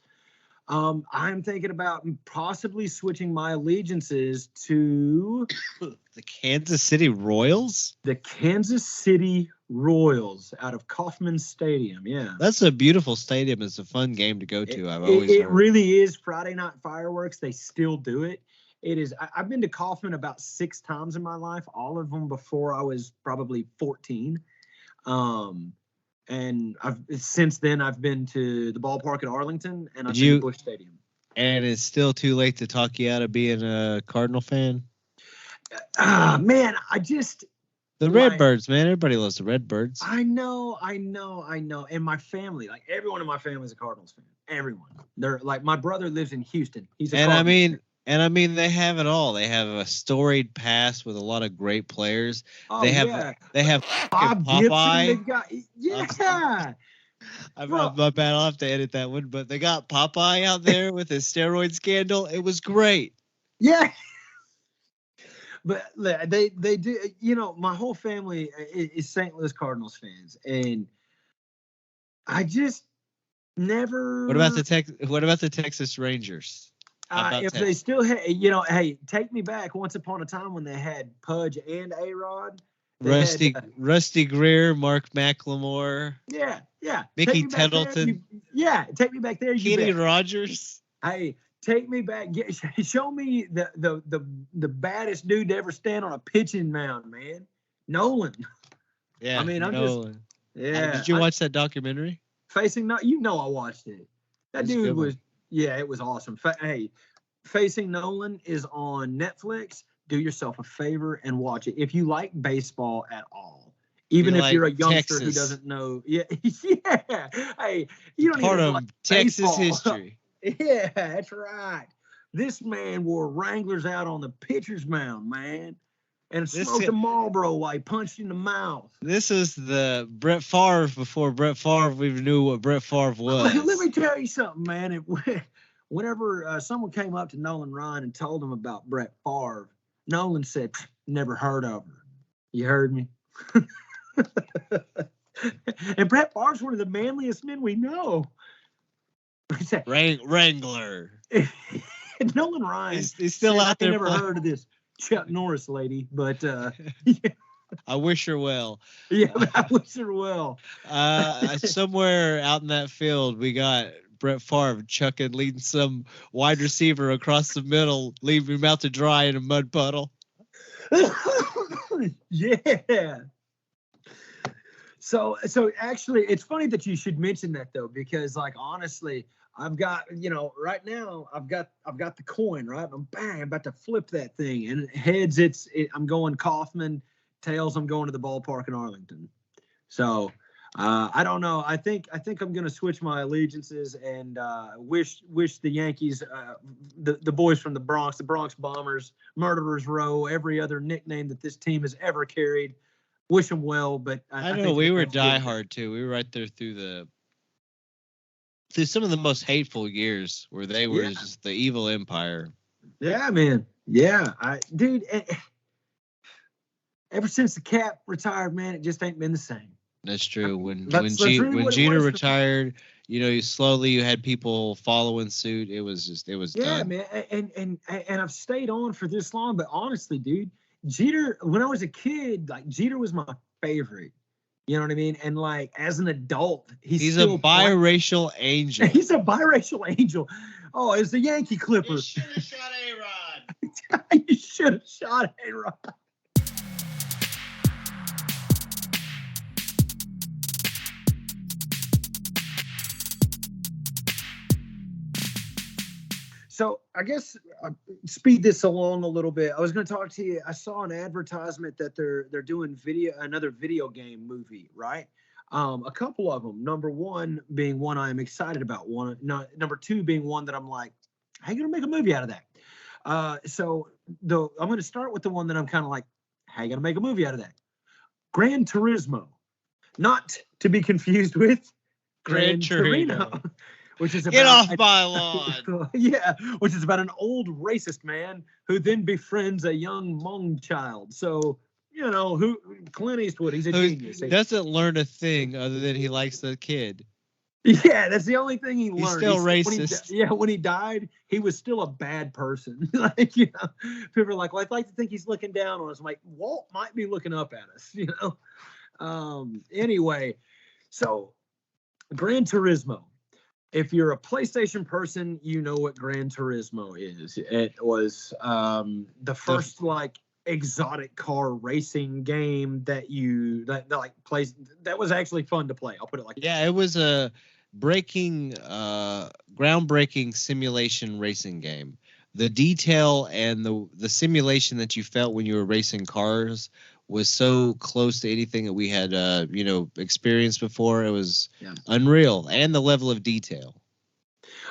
I'm thinking about possibly switching my allegiances to the Kansas City Royals. The Kansas City Royals out of Kauffman Stadium. Yeah, that's a beautiful stadium. It's a fun game to go to. It really is. Friday night fireworks. They still do it. It is. I've been to Kauffman about 6 times in my life. All of them before I was probably 14. And since then I've been to the ballpark at Arlington and I've been to Busch Stadium. And it's still too late to talk you out of being a Cardinal fan. Man, the Redbirds, man. Everybody loves the Redbirds. I know. And my family, like everyone in my family is a Cardinals fan. Everyone. They're like, my brother lives in Houston. He's a Cardinals fan. And they have it all. They have a storied past with a lot of great players. They have Bob Popeye. Gibson, My bad. I'll have to edit that one. But they got Popeye out there with his steroid scandal. It was great. Yeah. But they do. My whole family is St. Louis Cardinals fans, and I just never. What about the Texas Rangers? If they still had, hey, take me back. Once upon a time when they had Pudge and A-Rod. Rusty Greer, Mark McLemore. Yeah. Mickey Tettleton. Take me back there. Kenny Rogers. Hey, take me back. Show me the baddest dude to ever stand on a pitching mound, man. Nolan. Yeah, I'm Nolan. just. Yeah. Did you watch that documentary? Facing I watched it. That dude was. Yeah, it was awesome. Facing Nolan is on Netflix. Do yourself a favor and watch it. If you like baseball at all, even if you're a youngster who doesn't know. Yeah. Hey, you don't part even of like Texas baseball. history. Yeah, that's right. This man wore Wranglers out on the pitcher's mound, man. And smoked a Marlboro while he punched in the mouth. This is the Brett Favre before Brett Favre even knew what Brett Favre was. Let me tell you something, man. Whenever someone came up to Nolan Ryan and told him about Brett Favre, Nolan said, "Never heard of her." You heard me? And Brett Favre's one of the manliest men we know. Wrangler. Nolan Ryan. He's still out there. I never heard of this Chuck Norris lady, but yeah. I wish her well. Yeah, I wish her well. Somewhere out in that field, we got Brett Favre leading some wide receiver across the middle, leaving him out to dry in a mud puddle. Yeah. So actually, it's funny that you should mention that though, because like honestly, I've got right now I've got the coin right. I'm about to flip that thing, and heads I'm going Kauffman, tails I'm going to the ballpark in Arlington. So I don't know. I think I'm gonna switch my allegiances and wish the Yankees, the boys from the Bronx Bombers, Murderers Row, every other nickname that this team has ever carried. wish them well, but I know think we they're were both good. diehard too. We were right there through some of the most hateful years where they were Yeah. just the evil empire. Yeah, man. Yeah, dude. Ever since the Cap retired, man, it just ain't been the same. That's true. When That's really when what it Jeter was. retired, you had people following suit. It was Yeah, done. man, and I've stayed on for this long, but honestly, dude, Jeter. When I was a kid, like Jeter was my favorite. You know what I mean? And like as an adult, He's a biracial angel. He's a biracial angel. Oh, it's the Yankee Clipper. You should have shot A-Rod. You should have shot A-Rod. So I guess speed this along a little bit. I was going to talk to you. I saw an advertisement that they're doing another video game movie, right? A couple of them. Number one being one I am excited about. Number two being one that I'm like, how are you going to make a movie out of that? So I'm going to start with the one that I'm kind of like, how are you going to make a movie out of that? Gran Turismo, not to be confused with Gran Torino. Which is get off my lawn. Yeah, which is about an old racist man who then befriends a young Hmong child. So who Clint Eastwood, he's a genius. He doesn't learn a thing other than he likes the kid. Yeah, that's the only thing he learned. He's still racist. When he died, he was still a bad person. People are like, well, I'd like to think he's looking down on us. I'm like, Walt might be looking up at us. Anyway, so Gran Turismo. If you're a PlayStation person, you know what Gran Turismo is. It was the first exotic car racing game that plays. That was actually fun to play. I'll put it like that. Yeah, it was a groundbreaking simulation racing game. The detail and the simulation that you felt when you were racing cars was so close to anything that we had experienced before. It was unreal, and the level of detail.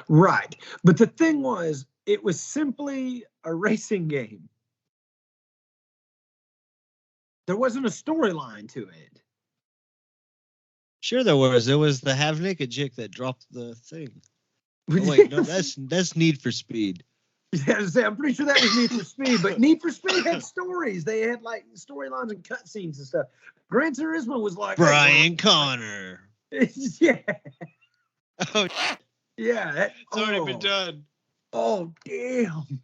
Right. But the thing was, it was simply a racing game. There wasn't a storyline to it. Sure there was. It was the half naked chick that dropped the thing. Oh, wait, no, that's Need for Speed. Yeah, I'm pretty sure that was Need for Speed, but Need for Speed had stories. They had storylines and cutscenes and stuff. Gran Turismo was like Brian Connor. Yeah. Oh, yeah. It's already been done. Oh, damn.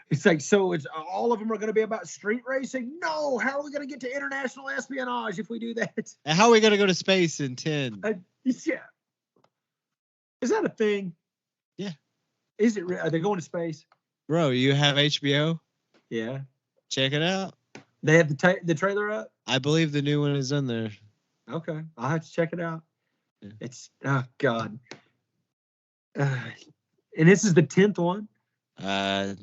It's like, so it's all of them are going to be about street racing? No. How are we going to get to international espionage if we do that? And how are we going to go to space in 10? Yeah. Is that a thing? Yeah. Is it? Are they going to space? Bro, you have HBO? Yeah. Check it out. They have the trailer up? I believe the new one is in there. Okay. I'll have to check it out. Yeah. It's, oh, God. And this is the 10th one? The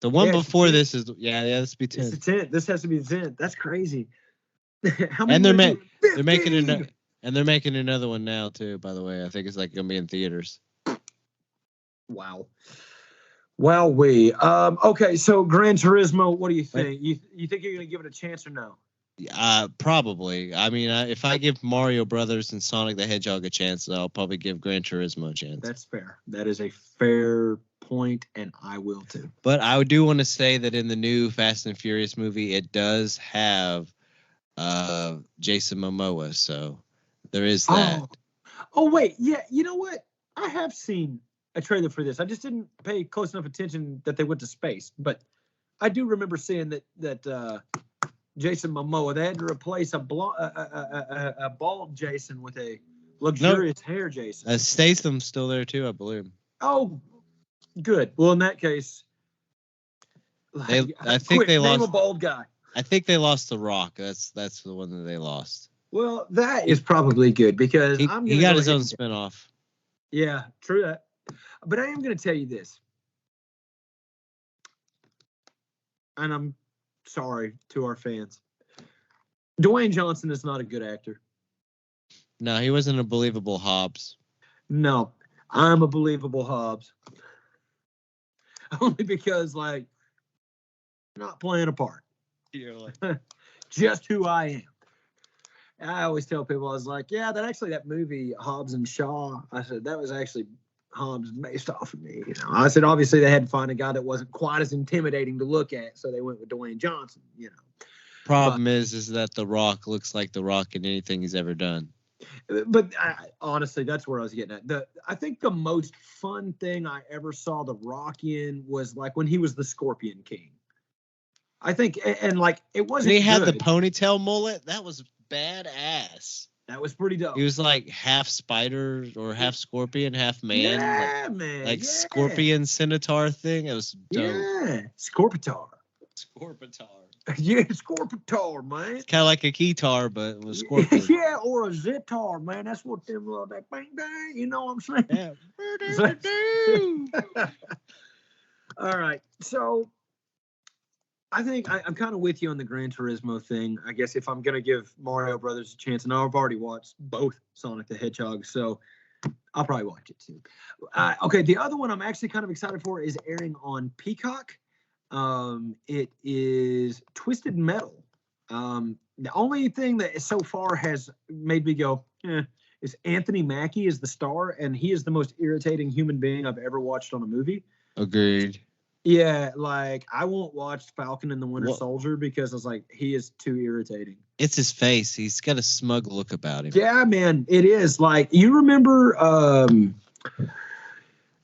one before this is, this be 10th. It's the 10th. This has to be the 10th. That's crazy. How many? And they're making another one now, too, by the way. I think it's going to be in theaters. Wow. Okay, so Gran Turismo, what do you think? You think you're going to give it a chance or no? Probably. I mean, if I give Mario Brothers and Sonic the Hedgehog a chance, I'll probably give Gran Turismo a chance. That's fair. That is a fair point, and I will too. But I do want to say that in the new Fast and Furious movie, it does have Jason Momoa, so there is that. Oh wait, yeah. You know what? I have seen a trailer for this. I just didn't pay close enough attention that they went to space, but I do remember seeing that Jason Momoa, they had to replace a bald Jason with a luxurious hair Jason. Statham's still there too, I believe. Oh, good. Well, in that case, I think they lost a bald guy. I think they lost The Rock. That's the one that they lost. Well, that is probably good because he got his own spinoff. Yeah, true that. But I am going to tell you this, and I'm sorry to our fans. Dwayne Johnson is not a good actor. No, he wasn't a believable Hobbs. No, I'm a believable Hobbs. Only because, not playing a part. You're like, just who I am. And I always tell people, I was like, yeah, that movie Hobbs and Shaw. I said that was actually Hobbs based off of me. I said obviously they had to find a guy that wasn't quite as intimidating to look at, so they went with Dwayne Johnson. Problem is that The Rock looks like The Rock in anything he's ever done. But honestly, that's where I was getting at. I think the most fun thing I ever saw The Rock in was like when he was the Scorpion King. I think, and like it wasn't. When he had the ponytail mullet, that was badass. That was pretty dope. He was like half spider or half scorpion, half man. Yeah, man. Like scorpion centaur thing. It was dope. Yeah, Scorpitar. Yeah, Scorpitar, man. It's kind of like a guitar, but with scorpion. Yeah, or a zitar, man. That's what them that bang bang. You know what I'm saying? Yeah. All right, so I think I'm kind of with you on the Gran Turismo thing. I guess if I'm gonna give Mario Brothers a chance, and I've already watched both Sonic the Hedgehog, so I'll probably watch it too. Okay, the other one I'm actually kind of excited for is airing on Peacock. It is Twisted Metal. The only thing that so far has made me go, is Anthony Mackie is the star, and he is the most irritating human being I've ever watched on a movie. Agreed. Yeah, like I won't watch Falcon and the Winter Soldier because I was like, he is too irritating. It's his face. He's got a smug look about him. Yeah, man, it is. Like you remember, I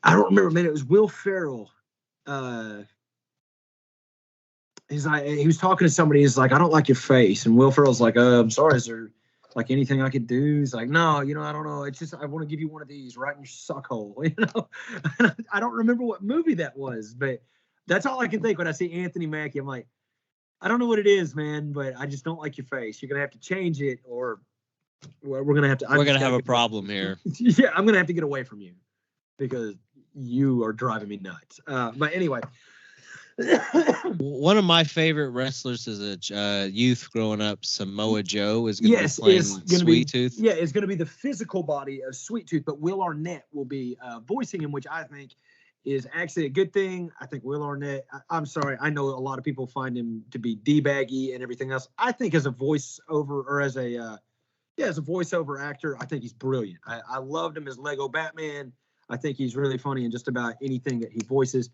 don't remember, man. It was Will Ferrell. He's like, he was talking to somebody. He's like, I don't like your face. And Will Ferrell's like, I'm sorry. Is there like anything I could do? He's like, no, I don't know. It's just, I want to give you one of these right in your suck hole. I don't remember what movie that was, but that's all I can think when I see Anthony Mackie. I'm like, I don't know what it is, man, but I just don't like your face. You're going to have to change it or we're going to have to. We're going to have a problem here. Yeah, I'm going to have to get away from you because you are driving me nuts. But anyway. One of my favorite wrestlers as a youth growing up, Samoa Joe, is going to be playing Sweet Tooth. Yeah, it's going to be the physical body of Sweet Tooth, but Will Arnett will be voicing him, which I think is actually a good thing. I think Will Arnett, I'm sorry, I know a lot of people find him to be D-baggy and everything else. I think as a voiceover or as a voiceover actor, I think he's brilliant. I loved him as Lego Batman. I think he's really funny in just about anything that he voices.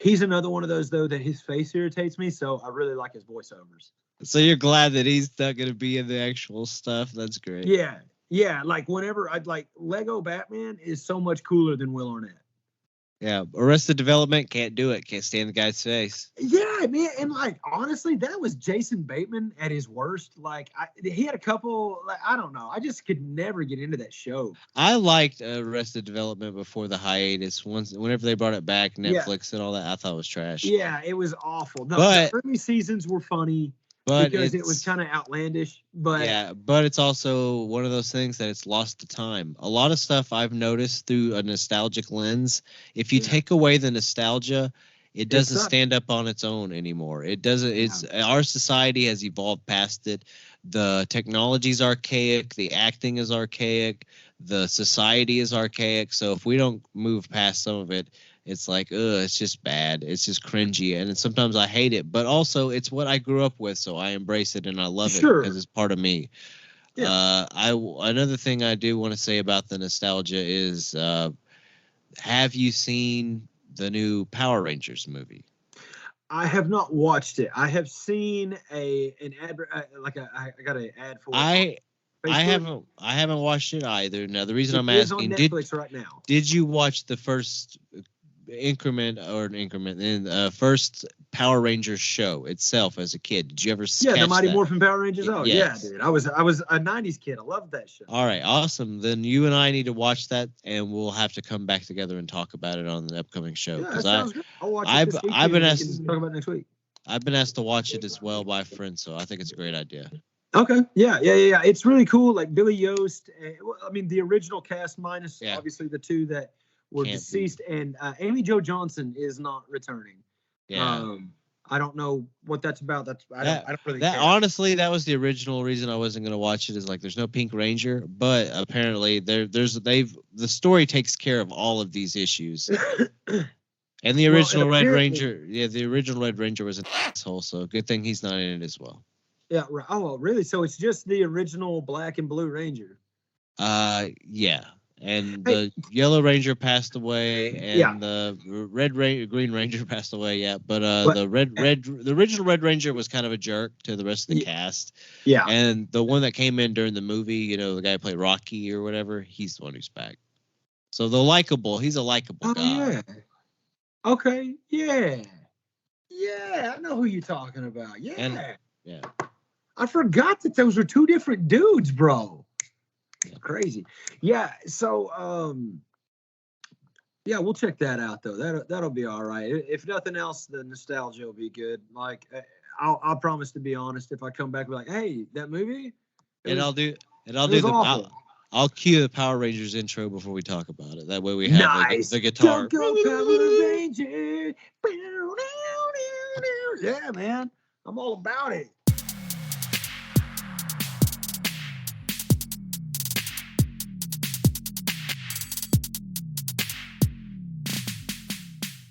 He's another one of those, though, that his face irritates me, so I really like his voiceovers. So you're glad that he's not going to be in the actual stuff? That's great. Yeah. Like, whenever I'd like Lego Batman is so much cooler than Will Arnett. Yeah, Arrested Development, can't do it. Can't stand the guy's face. Yeah, man, and like honestly, that was Jason Bateman at his worst. Like he had a couple. Like, I don't know. I just could never get into that show. I liked Arrested Development before the hiatus. Whenever they brought it back, Netflix and all that, I thought it was trash. Yeah, it was awful. No, the early seasons were funny. Because it was kind of outlandish, but it's also one of those things that it's lost to time. A lot of stuff I've noticed through a nostalgic lens, if you take away the nostalgia, it doesn't stand up on its own anymore. It doesn't. It's our society has evolved past it. The technology is archaic. The acting is archaic. The society is archaic. So if we don't move past some of it, it's like, it's just bad. It's just cringy. And sometimes I hate it. But also, it's what I grew up with, so I embrace it and I love it because it's part of me. Yeah. Another thing I do want to say about the nostalgia is, have you seen the new Power Rangers movie? I have not watched it. I have seen an ad, I got an ad for it. I haven't watched it either. Now the reason I'm asking, on Netflix right now. Did you watch the first first Power Rangers show itself as a kid? Did you ever catch the Mighty Morphin Power Rangers? Oh yes. Yeah, dude. I was a 90s kid. I loved that show. All right, awesome. Then you and I need to watch that, and we'll have to come back together and talk about it on the upcoming show. Yeah, that sounds good. I'll watch it this weekend. I've been asked to talk about it next week. I've been asked to watch it as well by a friend, so I think it's a great idea. Okay. Yeah. It's really cool. Like Billy Yost. I mean, the original cast minus obviously the two that were deceased, and Amy Jo Johnson is not returning. Yeah. I don't know what that's about. I don't really care. Honestly, that was the original reason I wasn't going to watch it. Is like there's no Pink Ranger, but apparently the story takes care of all of these issues. And the original Red Ranger, the original Red Ranger was an asshole, so good thing he's not in it as well. Yeah. Right. Oh, really? So it's just the original Black and Blue Ranger. Yeah. And Hey. the Yellow Ranger passed away, Yeah. and the Green Ranger passed away. Yeah, but But the original Red Ranger was kind of a jerk to the rest of the cast, yeah. and the one that came in during the movie, the guy who played Rocky or whatever, he's the one who's back. So he's a likable Oh guy. yeah. Okay. Yeah. Yeah. I know who you're talking about. And Yeah. yeah, I forgot that those were two different dudes, bro. yeah. Crazy. Yeah. So yeah, we'll check that out though. That'll be all right. If nothing else, the nostalgia will be good. Like I'll promise to be honest. If I come back and be like, hey, that movie, it And was I'll do and I'll it do was the awful. I'll cue the Power Rangers intro before we talk about it. That way we have Nice. the Go guitar. go Power Ranger. Yeah, man. I'm all about it.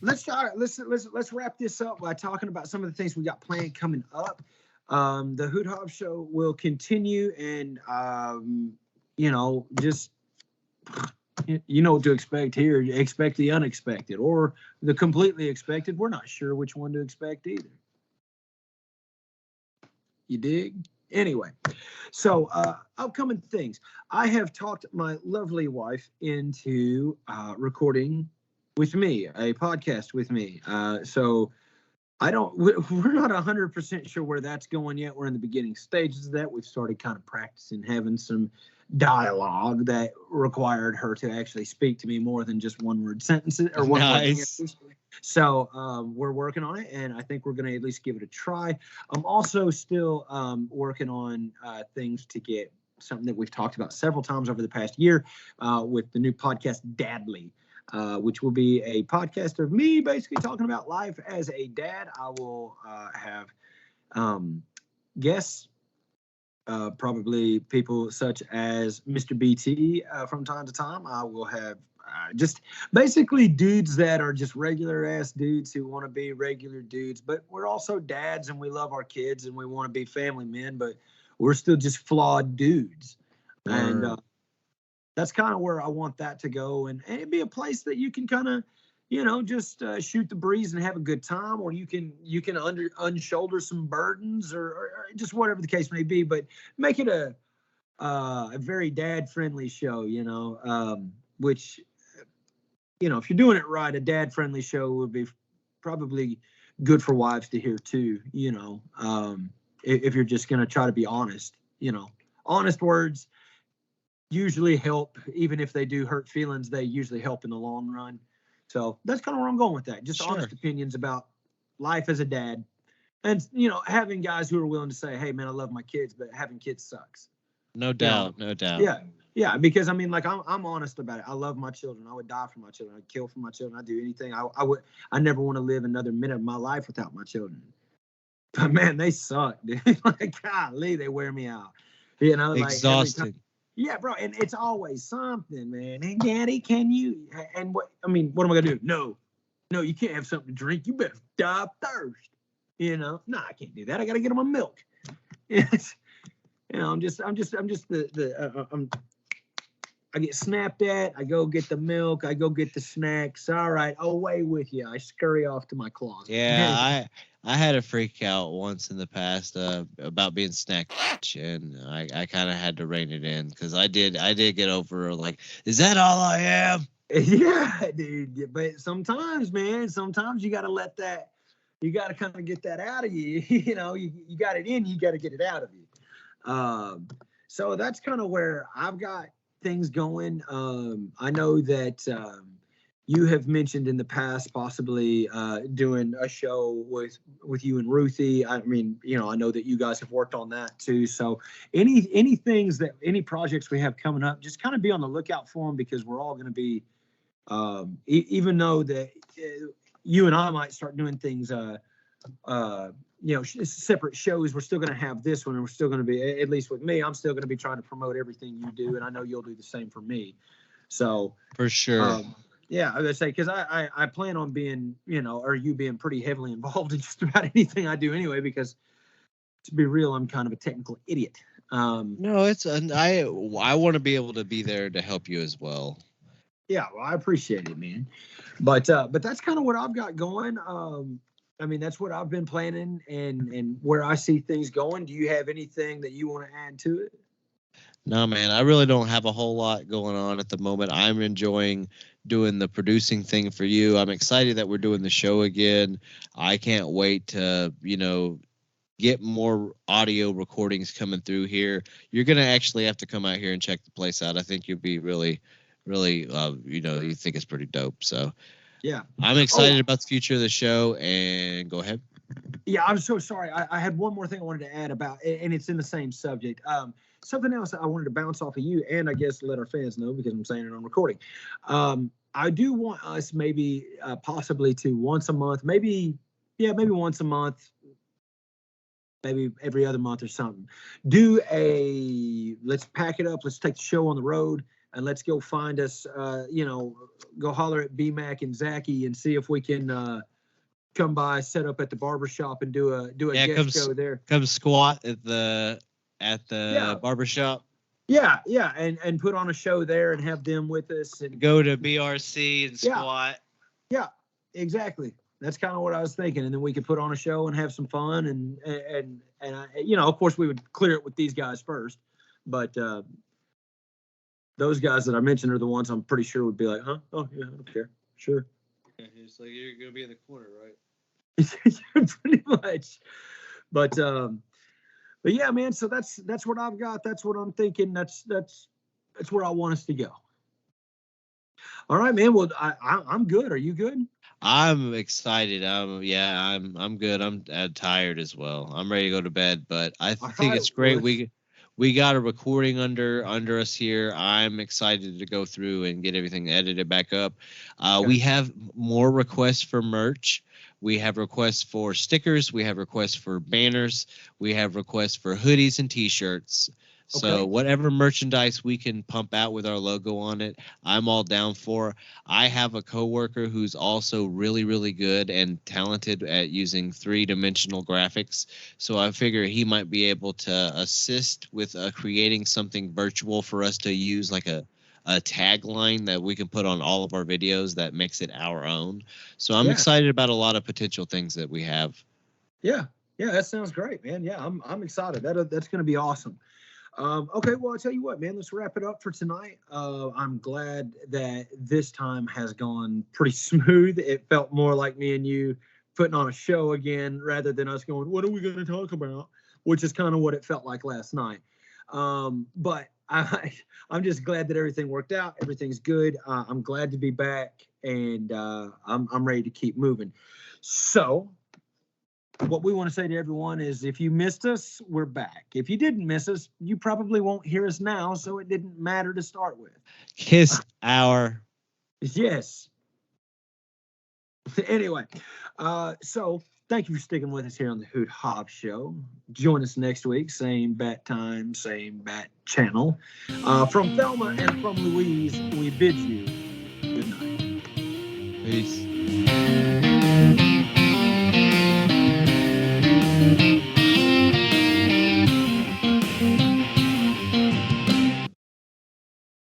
Let's wrap this up by talking about some of the things we got planned coming up. The Hoot Hop Show will continue, and just you know what to expect here. Expect the unexpected or the completely expected. We're not sure which one to expect either. You dig? Anyway, so upcoming things. I have talked my lovely wife into recording with me a podcast with me. So I don't. We're not 100% sure where that's going yet. We're in the beginning stages of that. We've started kind of practicing having some dialogue that required her to actually speak to me more than just one word sentences or one word Nice. answers. So we're working on it, and I think we're going to at least give it a try. I'm also still working on things to get something that we've talked about several times over the past year with the new podcast Dadly. Which will be a podcast of me basically talking about life as a dad. I will have guests, probably people such as Mr. BT from time to time. I will have just basically dudes that are just regular ass dudes who want to be regular dudes, but we're also dads and we love our kids and we want to be family men, but we're still just flawed dudes. And that's kind of where I want that to go. And it'd be a place that you can kind of, just shoot the breeze and have a good time, or you can unshoulder some burdens or just whatever the case may be, but make it a very dad friendly show, which, if you're doing it right, a dad friendly show would be probably good for wives to hear too, if you're just going to try to be honest, honest words usually help. Even if they do hurt feelings, they usually help in the long run. So that's kind of where I'm going with that. Just Sure. honest opinions about life as a dad. And, having guys who are willing to say, hey, man, I love my kids, but having kids sucks. No doubt. No doubt. Yeah. Yeah. Because, I'm honest about it. I love my children. I would die for my children. I'd kill for my children. I'd do anything. I never want to live another minute of my life without my children. But, man, they suck, dude. Like, golly, they wear me out. Exhausting. Yeah, bro, and it's always something, man. Hey, Daddy, can you? And what am I gonna do? No, you can't have something to drink. You better die of thirst. No, I can't do that. I gotta get them a milk. I'm just I get snapped at. I go get the milk. I go get the snacks. All right, away with you. I scurry off to my closet. Yeah, I had a freak out once in the past about being snacked, and I kind of had to rein it in because I did get over like, is that all I am? Yeah, dude. But sometimes, man, you got to let that. You got to kind of get that out of you. You got it in. You got to get it out of you. So that's kind of where I've got things going. I know that you have mentioned in the past possibly doing a show with you and Ruthie. I know that you guys have worked on that too. So any projects we have coming up, just kind of be on the lookout for them, because we're all going to be, even though that you and I might start doing things, separate shows, we're still going to have this one, and we're still going to be, at least with me, I'm still going to be trying to promote everything you do, and I know you'll do the same for me. So for sure. Yeah, I was gonna say, because I plan on being, or you being pretty heavily involved in just about anything I do anyway, because to be real, I'm kind of a technical idiot. No, I want to be able to be there to help you as well. Yeah, well, I appreciate it, man. But that's kind of what I've got going. I mean, that's what I've been planning and where I see things going. Do you have anything that you want to add to it? No, man, I really don't have a whole lot going on at the moment. I'm enjoying doing the producing thing for you. I'm excited that we're doing the show again. I can't wait to, get more audio recordings coming through here. You're going to actually have to come out here and check the place out. I think you'll be really, really, you think it's pretty dope. So, yeah, I'm excited about the future of the show. And go ahead. Yeah, I'm so sorry. I had one more thing I wanted to add about, and it's in the same subject. Something else I wanted to bounce off of you, and I guess let our fans know because I'm saying it on recording. I do want us maybe possibly to once a month, maybe once a month, maybe every other month or something. Let's pack it up. Let's take the show on the road and let's go find us, go holler at BMAC and Zachy and see if we can come by, set up at the barbershop and do a guest show there. Come squat at the barbershop. Yeah, and put on a show there and have them with us and go to BRC and squat. Yeah, exactly. That's kind of what I was thinking, and then we could put on a show and have some fun, and of course we would clear it with these guys first, but those guys that I mentioned are the ones I'm pretty sure would be like, huh? Oh yeah, I don't care. Sure. It's like you're gonna be in the corner, right? Pretty much. But yeah, man. So that's what I've got. That's what I'm thinking. That's where I want us to go. All right, man. Well, I'm good. Are you good? I'm excited. I'm good. I'm tired as well. I'm ready to go to bed, but I think it's great. We got a recording under us here. I'm excited to go through and get everything edited back up. Okay. We have more requests for merch. We have requests for stickers. We have requests for banners. We have requests for hoodies and T-shirts. So whatever merchandise we can pump out with our logo on it, I'm all down for. I have a coworker who's also really, really good and talented at using 3-dimensional graphics. So I figure he might be able to assist with creating something virtual for us to use, like a tagline that we can put on all of our videos that makes it our own. So I'm excited about a lot of potential things that we have. Yeah, that sounds great, man. Yeah, I'm excited. That's going to be awesome. Okay, well, I'll tell you what, man, let's wrap it up for tonight. I'm glad that this time has gone pretty smooth. It felt more like me and you putting on a show again rather than us going, what are we going to talk about? Which is kind of what it felt like last night. But I'm just glad that everything worked out. Everything's good. I'm glad to be back, and I'm ready to keep moving. So what we want to say to everyone is, if you missed us, we're back. If you didn't miss us, you probably won't hear us now, so it didn't matter to start with. Kiss our. Yes. Anyway, so thank you for sticking with us here on the Hoot Hobbs Show. Join us next week, same bat time, same bat channel. From Thelma and from Louise, we bid you good night. Peace.